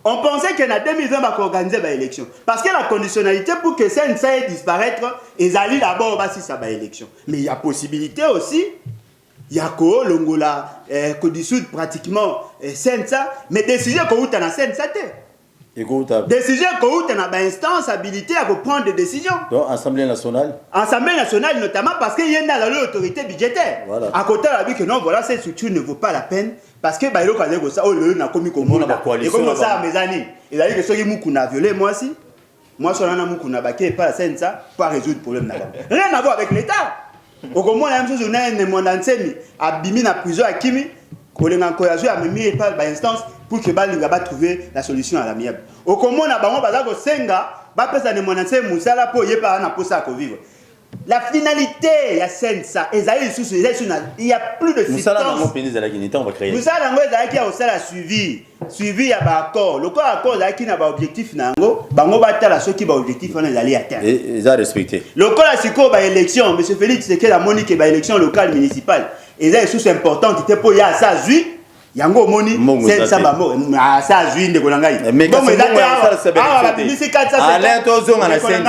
on pensait qu'en 2020, on va organiser les élections. Parce que la conditionnalité pour que ça ne disparaître, ils allaient d'abord si ça va élection. Mais il y a possibilité aussi. Il y a quoi, l'Ongola, que dissout pratiquement Sensa, mais décision qu'on a dans Sensa. Décision qu'on a dans l'instance habilité à prendre des décisions. Donc, Assemblée nationale. Assemblée nationale, notamment parce qu'il y a l'autorité budgétaire. Voilà. À côté, on a vu que non, voilà, cette structure ne vaut pas la peine. Parce que, bah, il y a ça, on a commis comme et comme ça, mes amis. Il a dit que ceux qui ont violé, moi aussi. Moi, je suis un baquet et pas Sensa, pas résoudre le problème. Rien à voir avec l'État. Au moins, la même chose, on a un monde entier, à Bimi, à prison, à Kimi, qu'on a encouragé à me mettre par l'instance pour que Bali va trouver la solution à l'amiable. Au moins, on a un senga, bah, parce que mon entier, Moussala, pour y pas un ça à vivre. La finalité, il y a Sensa, il y a plus de Moussala, dans mon pays, on va créer. Moussala, il y a aussi la suivi, il y a un accord. Le corps accord, il y a un objectif, il y a ceux qui ont un objectif, on les atteindre. Et ils ont respecté. Le corps a suivi l'élection, M. Félix, c'est que la monique est l'élection locale municipale. Et ça, c'est important, il était pour y avoir ça, yango moni c'est ça bamo ça juin de kolangai mais quand c'est Alain Tozon à la 500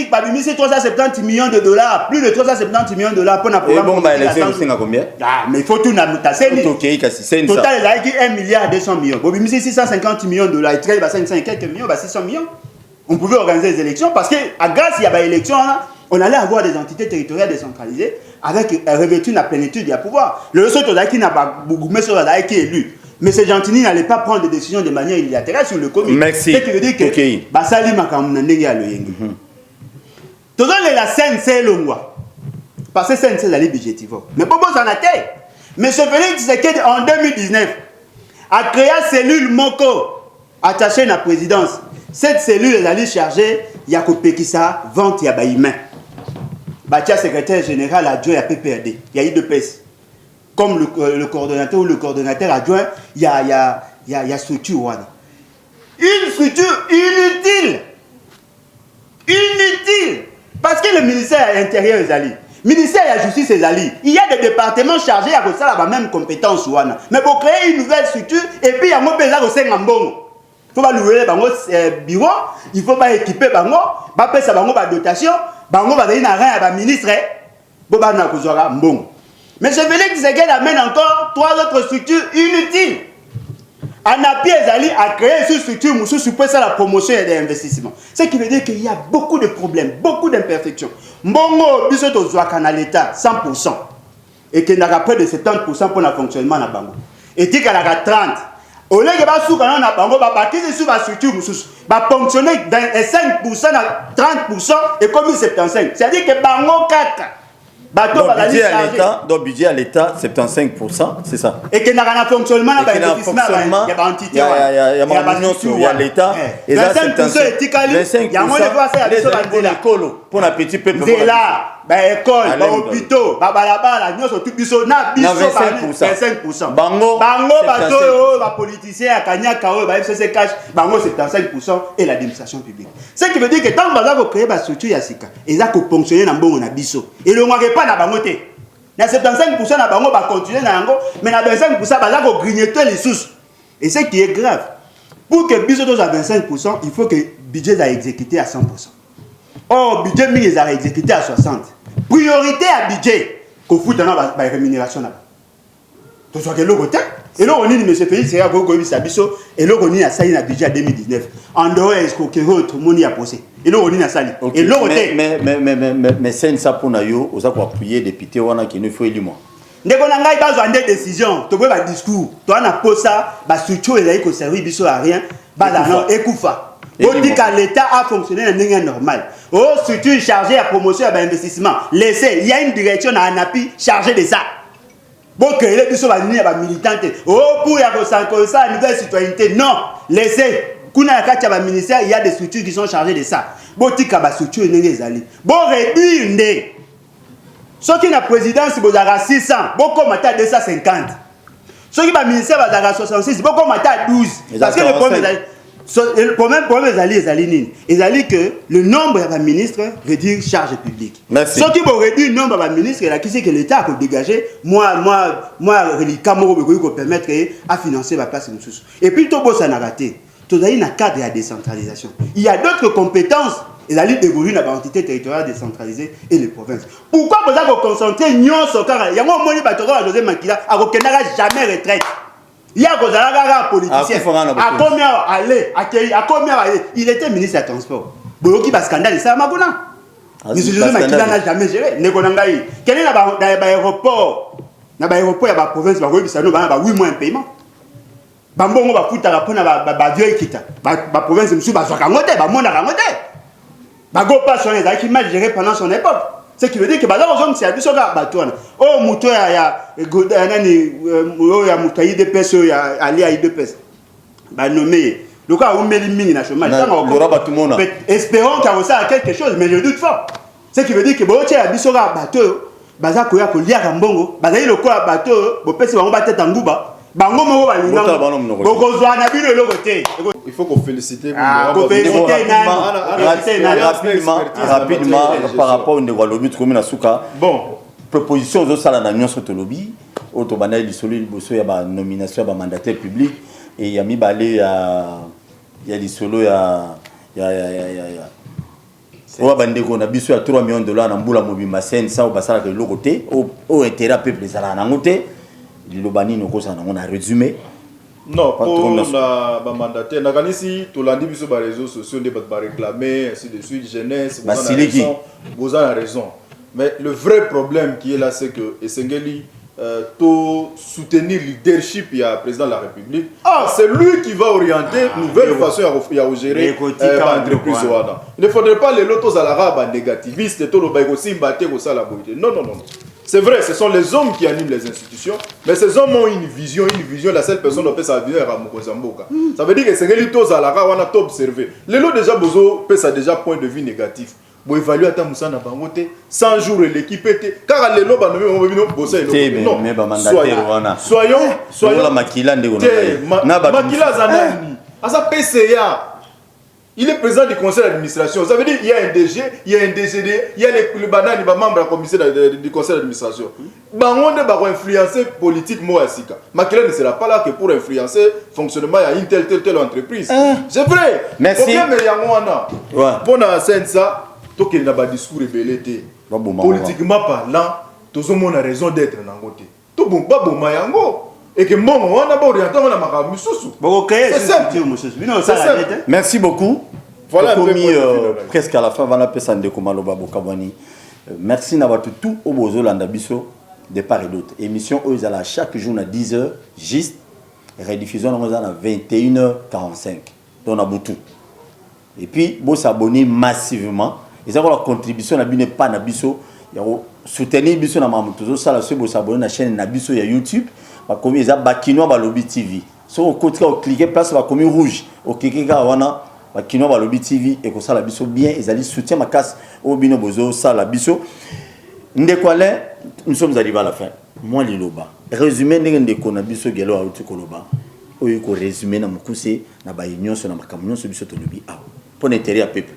babimisi 370 millions de dollars, plus de 370 millions de dollars pour un programme. Bon bah l'élection c'est combien? Ah mais il faut tout namutaseni total il a dit 1 milliard 200 millions babimisi 650 millions de dollars, il traite 500 et quelques millions, 600 millions. On pouvait organiser des élections parce que grâce il y a des élections on allait avoir des entités territoriales décentralisées avec revêtu la plénitude du pouvoir. Le seul qui n'a pas beaucoup qui est élu. Mais ces gentils n'allaient pas prendre des décisions de manière unilatérale sur le comité. Merci. Ce qui veut dire que Basali Makamundenge a le yengi. Tout le la scène c'est le mois. Parce que c'est la budgétive. Mais pour vous en a été. Mais ce Félix Tshisekedi en 2019 a créé une cellule Moko attachée à la présidence. Cette cellule est allée charger Yakopekisa vente ya baïmain. Batia secrétaire général adjoint à PPRD. Il y a eu deux PS. Comme le coordonnateur ou le coordonnateur adjoint, il y a structure. Une structure inutile. Inutile. Parce que le ministère intérieur est allé. Le ministère de la justice est allé. Il y a des départements chargés à ça la même compétence. Mais pour créer une nouvelle structure, et puis il y a un peu de il faut pas louer le bureau, il faut pas équiper bango, pas payer sa bango dotation, bango va donner rien à la ministre, boba na kuzora mbongo. Mais ce Félix Tshisekedi amène encore 3 autres structures inutiles. En appui Ezali a créé cette structure pour supporter la promotion et l'investissement. Ce qui veut dire qu'il y a beaucoup de problèmes, beaucoup d'imperfections. Mbongo biso to zwaka na l'état 100% et qu'il n'y a près de 70% pour le fonctionnement na bango. Et dit qu'il y a 30. Au lieu de faire ça, on a structure va fonctionner dans 5% à 30% et comme 75%. C'est-à-dire que bango 4. Donc budget à l'État 75%, c'est ça. Et qu'il y a un fonctionnement, il y a entité, il y a l'État, et 25% il y a moins de fois ça, les écoles pour la petite peuple. C'est là, école, hôpitaux, balabala, nous sommes tous biso na biso 25%. Bango, politiciens, Kanyaka, FCC cash, bango 75% et l'administration publique. Ce qui veut dire que tant que vous créez une structure yasika, et ça peut fonctionner dans bon na biso. Et le moyen pas na bangote. Na 75% na bango va continuer na ngo, mais na 25% va grignoter les sous. Et ce qui est grave. Pour que biso soit à 25%, il faut que le budget soit exécuté à 100%. Or, le budget est exécuté à 60%. Priorité à budget, qu'on fout dans la rémunération. Donc, soit que l'autre côté, et là, on dit, M. Félix, c'est un peu comme ça, et là, on dit, ça y est, budget 2019. En dehors, est-ce que tout le monde y a posé? Et là, on dit, ça y est. Et là, on dit, mais c'est ça pour nous, on a appuyé les députés, on a qui nous faut élire moi. Dès qu'on a besoin de décisions, tu vois, discours, tu as posé ça, structure, il a servi, il à rien, écoufa. On dit que l'État a fonctionné de manière normale. Oh, structure chargée à promotion et à investissement. Laissez, il y a une direction à ANAPI chargée de ça. Bon, que les gens sont militants. Oh, pour y avoir ça, nouvelle citoyenneté. Non, laissez. Quand il y a un ministère, il y a des structures qui sont chargées de ça. Bon, tu as une structure, bon, réduire. Ceux qui ont la présidence, ils ont 600. Bon, comme à 250. Ceux qui ont le ministère, ils ont 66. Bon, comme à 12. Parce que le problème est que le nombre de ministres réduit charge publique. Merci. Ceux qui vont réduire le nombre de ministres, qui c'est que l'État a dégagé, moi, les Cameroun peut permettre à financer la place. Et puis, tout le monde s'en a raté. Tout le monde a un cadre de décentralisation. Il y a d'autres compétences. Et la lutte évolue dans l'entité territoriale décentralisée et les provinces. Pourquoi vous avez concentré Nyon Sokara? Il y a un moment où José Makila a jamais retraite. Il y a un politicien. À combien aller? À combien aller? Il était ministre des Transports. Boyoki va scandale, c'est à Magona. M. José Makila n'a jamais géré. Quel est l'aéroport? Dans l'aéroport, il y a la province, il y a 8 mois de paiement. Bambongo va foutre la vieux qui la province, monsieur, va Bago pas son état qui m'a géré pendant son époque. Ce qui veut dire que bazar aux hommes c'est abisso ga batouana. Oh muto ya nani ya mutayi de peso ya ali ayi de peso. Ba nommé. Le cas où meli mingi na chômage. Espérons qu'il ça quelque chose mais je doute fort. Ce qui veut dire que bo tia abisso ga bateau bazar ko ya ko lia kambongo, bazali le quoi bateau, bo pesi bango batete nguba. Bango mo ba linga. Boko zwa na bino le côté. Il faut qu'on félicite rapidement par rapport au lobby de Souka. Bon, proposition de ça la nuance sur le lobby. Autobana il y a la nomination de mandataire public et il y a mis balé il y a des solos on a besoin de 3 millions de dollars dans boula mobile scène ça au basara de l'autre côté au intérêt peuple les ala côté l'obani nous on a résumé. Non, pour la mandataire, ici, tout l'année sur les réseaux sociaux, on va réclamer, ainsi de suite, jeunesse, vous avez raison. Mais le vrai problème qui est là, c'est que Essengeli, soutenir le leadership il y a président de la République, c'est lui qui va orienter nouvelle façon à gérer l'entreprise. Il ne faudrait pas les lotos à l'arabe négativistes, tout le baïgosim, battre au salaboïde. Non, non, non. C'est vrai, ce sont les hommes qui animent les institutions, mais ces hommes ont une vision, la seule personne qui peut s'avenir à Mokozamboka. Ça veut dire que c'est que les tous à l'arabe, on a tout observé. Les lots déjà, Bozo, peut ça déjà point de vue négatif. Bon, évaluer à Moussa na bangote 100 jours l'équipe était car les lobes on vient bosser non soyons la makila ndeko na makila zanani asa PCA il est président du conseil d'administration ça veut dire il y a un DG il y a un DCD il y a les banani ba membre du conseil d'administration bangonde ba influencer politique mo asika makila ne sera pas là que pour influencer fonctionnement à une telle entreprise c'est vrai merci problème yango wana bona sensa tout qu'il n'a pas discours rebellé politiquement parlant tout le monde a raison d'être dans côté tout bon pas bon mayango et que bon on a pas orienté on a marabu sous merci beaucoup voilà presque à la fin on va passer de Komaloba Bokabani merci d'avoir tout au bozo landa biso de part et d'autre émission aux à chaque jour à 10h juste rediffusion à 21h45 on a beaucoup et puis vous s'abonner massivement. Ils ont la contribution à bien pas nabiso ya soutenir biso na mamutozo ça la se s'abonner na chaîne nabiso ya YouTube ba komi eza bakino ba lobby TV so on côté on cliquer place ba komi rouge o cliquer ka wana bakino ba lobby TV et ko ça la biso bien ils allaient soutien ma casse au bino bozo ça la biso ndekwale nous sommes arrivés à la fin moi liloba résumé ndeko na biso gelo a uti koloba oyo ko résumé na mukuse na ba union so na makamunyo so biso to lobby a pour l'intérêt à peuple.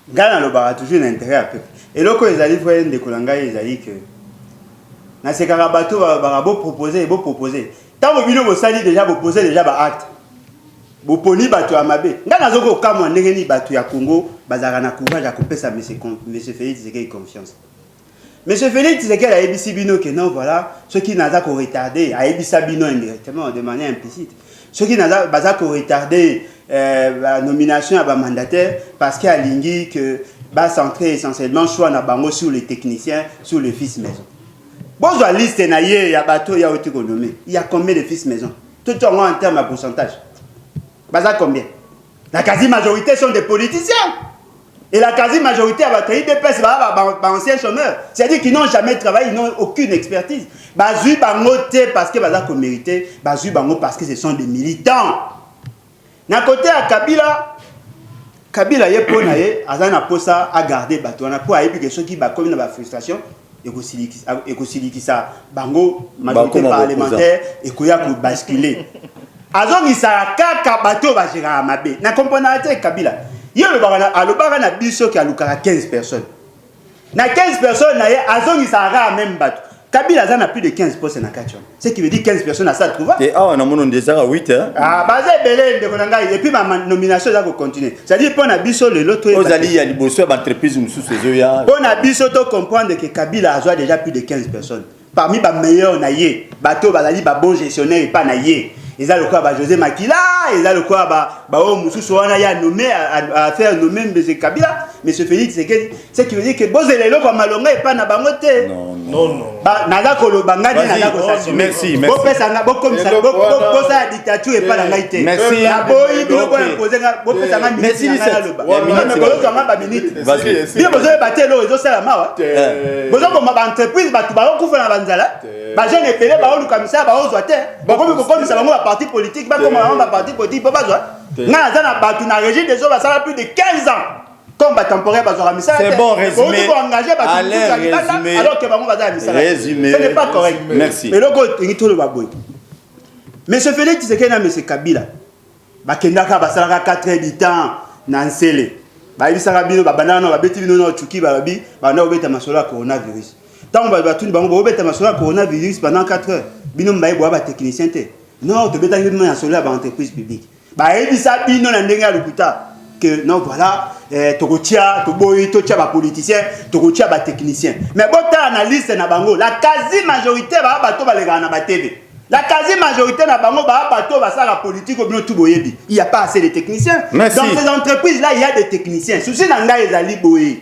Gana le bar a toujours un intérêt à peuple. Et là, quand ils allaient voir des Kolanga, ils allaient que. Dans ces carabatos, ils vont proposer. Tant que vous avez déjà proposé déjà acte. boponi bato ya mabe nga nazoko kamwa ndenge ni bato ya Congo bazaka na courage ya kopesa monsieur Félix Tshisekedi confiance. Monsieur Félix Tshisekedi a ebisi bino que non voilà ceux qui n'ont pas retardé a ebisa bino indirectement de manière implicite. Ceux qui n'ont pas retardé la nomination à ba mandataire parce qu'il y a lingi que va centrer essentiellement choix na bango sur les techniciens, sur les fils maison. Bon la liste na yé ya bato ya autonomie. Il y a combien de fils maison? Tout en termes de pourcentage. Baza combien? La quasi-majorité sont des politiciens. Et la quasi-majorité a battu IDPS, anciens chômeurs. C'est-à-dire qu'ils n'ont jamais travaillé, ils n'ont aucune expertise. Bazui bango te parce que baza mérité, bazui bango parce que ce sont des militants. Na côté à Kabila ye pona ye azana posa à garder batona pour aider que ceux qui ba comme na frustration et que ça bango majorité parlementaire et koya ko basculer. Azongi sa kaka bato ba gérera mabe. Na comprendre te Kabila. Yo le barana na biso ki alukara 15 personnes. Na 15 personnes na ye azongi sa ra même bato. Kabila a plus de 15 postes na Kachon. Ce qui veut dire 15 personnes à ça trouver. Et ah on a mon déjà 8 hein. Ah basé belé de konanga et puis ma nomination ça va continuer. C'est-à-dire pour na biso le lot aux alliés ya liboso entreprise mususu ezoya. Pour na biso to comprendre que Kabila a déjà plus de 15 personnes. Parmi les meilleurs na ye, bateau bazali ba bon gestionnaire et pas na ye. Ils ont le quoi José Makila, ils ont le quoi Moussou wana ya nommé à faire nommer M. Kabila, M. Félix Tshisekedi. Ce qui veut dire que Bozele lo comme malonga et pas na bangote. Non. Naza kolo bangadi naza ko s'assumer. Merci. Bo pesa nga bo comme ça, bo ça dictature et pas la ngaité. Merci. Na boyi bilo ko imposer nga bo pesa nga merci na loba. minute. Ko zo nga ba minute. Vas-y. Bien bozo batelo ezo sala mawa. Bozo ko ma entreprise batu ba ko fa na banzala. Ba jeune epelé ba olu kamisa ba ozo te. Bo ko komisa bango ba parti politique ba comme ba parti politique ba bazwa. Na za na batu na régime des ba sala plus de 15 ans. Comme temporaire bazwa misala. C'est bon résumé. Alors que bango bazwa misala. Résumé. Ce n'est pas correct. Merci. Mais loko ngito le baboy. Monsieur Félix Tshisekedi na monsieur Kabila. Ba kendaka ba sala 4 heures du temps na nsele. Ba ibisaka bino ba banana ba beti bino na chuki ba bi ba na obeta masolo ya coronavirus. Tant ba batuni bango ba obeta masolo ya coronavirus pendant 4 heures. Bino mbaye bo ba technicien te. Non, to beta bino na solo ya ba entreprise publique. Ba ibisa bino na ndenge ya lokuta que non voilà tokotia toboyi totia ba politicien tokotia ba technicien. Mais bota analyse na bango la quasi majorité ba bato ba lega na ba TV. La quasi-majorité n'a pas de politique ou bien tout boyebi. Il n'y a pas assez de techniciens. Merci. Dans ces entreprises-là, il y a des techniciens. Souci n'anga les ali boye.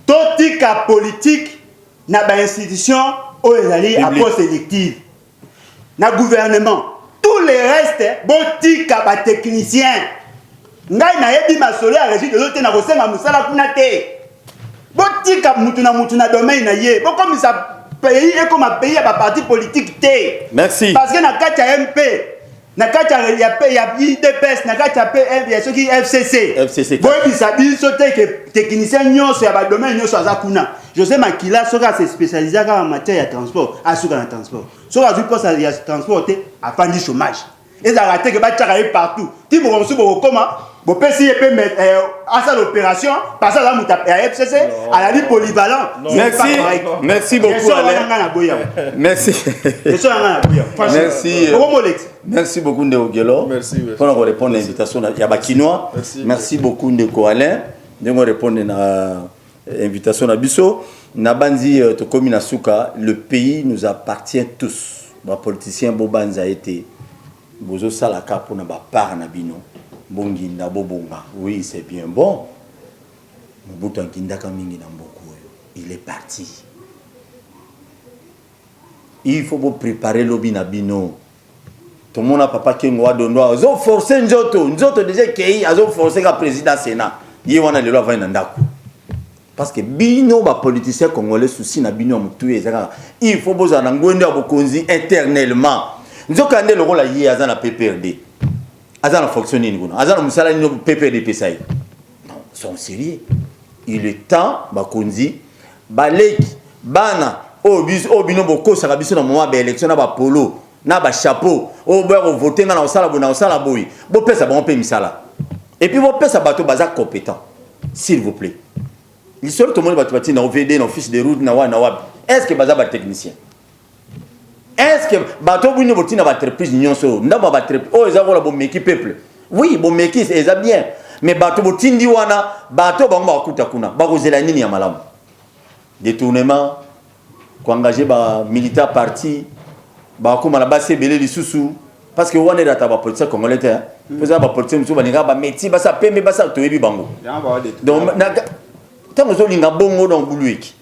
Totika politique n'a pas institution ou les ali à poste élective. Na gouvernement. Tous les restes, botika ba technicien. Ngai na yebi masolo à régime de l'autre na kosenga musala kuna te. Botika mutuna domaine na ye. Bo comme ça pays et comme un pays à parti politique T. Merci. Parce que na kacha MP, na kacha il y a IDPS, na kacha PM, il y a ceux qui FCC. Bon et puis ça dit sauter que technicien nyon sur le domaine nyon sur Zakuna. José Makila sera se spécialisé en matière de transport, à ce qu'on transport. Sera du poste à transporter à fin du chômage. Et ça raté que va travailler partout. Tu me reçois pour comment? Bon, si je peux mettre à ça l'opération, passer à la FCC, à la vie polyvalent. Merci beaucoup. Merci. Merci beaucoup Ndéogelo. Merci. Pour répondre à l'invitation à Bakinois. Merci beaucoup Ndeko Alain. Nous répondre à l'invitation à Bisso. Nabandi Tokomi Nasuka, le pays nous appartient tous. Les politiciens Bobanza été Bozo Salaka pour na part na bino. Bonginda Bobonga. Oui, c'est bien bon. Mobutu Nkindaka mingi na mboko. Il est parti. Il faut préparer l'obi na bino. Tout le monde a papa Kengo Adondo. Azo forcer Nzoto. Nzoto déjà kei azo forcer ka président Sénat. Yé wana lelo avant ndako. Parce que bino ba politicien congolais souci na bino mutu ezaka. Il faut boza na ngwende abokonzi internellement. Nzoka ande le rôle yé azana PPRD. Azana fonctionner nguna. Azana musala ni PPRD pesai. Non, sont sérieux. Il est temps bakonzi baleki bana obino boko saka biso na moment ba élection na ba polo na ba chapeau o bo voter na osala boy bo pesa ba on peut misala et puis bo pesa bato baza compétent s'il vous plaît l'histoire tout le monde bato bati na OVD na office de route na wa est-ce que baza ba technicien est-ce que bateau bino botina ba entreprise nyonso ndamba ba entreprise oh eza voilà bon meki peuple oui bon meki c'est bien mais bateau botindi wana bateau bango ba kuta kuna ba kozela nini ya malamu détournement ko engager ba militaire parti ba ko mala ba sebele lisusu parce que wana data ba politique congolais te faisant ba politique musu ba ninga ba métier ba sa pembe ba sa toyebi bango donc na tango zo linga bongo dans buluiki.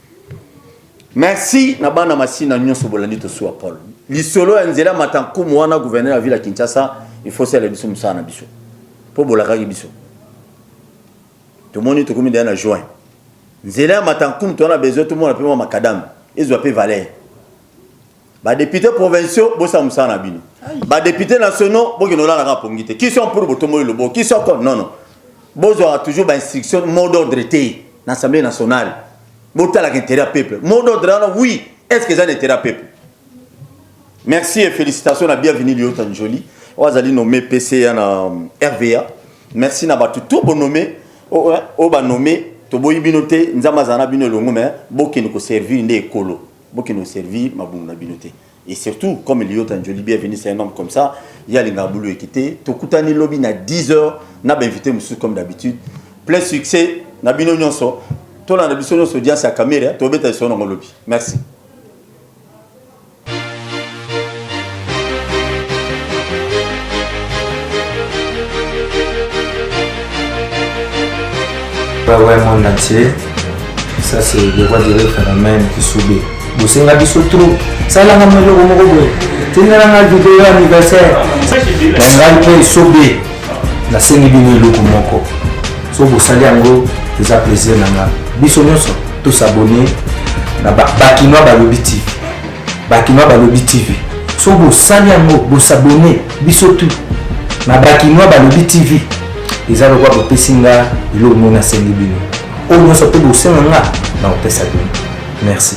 Merci na bana masina nyonso bolandi to soa Paul. Lisolo enzela matanku mwana gouverneur la ville de Kinshasa, il faut faire les biso musana biso. Po bolaka biso. To moni to komi na juin. Nzela matanku to na besoin tout monde appelle makadam. Ils ont fait valer. Ba députés provinciaux bosa musana bino. Ba députés nationaux bo kinola na rapongite. Qui sont pour botomo le bo, qui sont comme non. Bozo a toujours ba instruction mot d'ordre té dans l'Assemblée nationale. Bota la intérêt peuple. Mot d'ordre oui, est-ce que ça intérêt peuple? Merci et félicitations à bienvenue Lyotan Joli. Wazali nommé PC na RVA. Merci na batu tout bon nommé o ba nommé to boyi binoté nzama zana bino longo mais boki nous servir ndé ekolo. Boki nous servir mabunga binoté. Et surtout comme Lyotan Joli bienvenue c'est un homme comme ça, il y a les ngabulu équité, to kutani lobby na 10h na ba invité monsieur comme d'habitude. Plein succès na bino nyonso. Tout le monde se dit à sa caméra, tout le monde est dans le lobby. Merci. Ouais, monde entier. Ça, c'est le roi du phénomène qui subit. Vous savez, il y a trop. Ça, là, on a tu n'as pas de vidéo anniversaire. On a le subit. La scène est venue le Kumoko. So, vous savez, en gros, c'est un plaisir. Biso nyonso tous s'abonner na Bakinois Balobi TV. Bakinois Balobi TV. So bo sali yango bo s'abonner biso tout na Bakinois Balobi TV. Eza lokwa bo pesinga ilo mona sengi bino. O nyonso pe bo senga na opesa bino. Merci.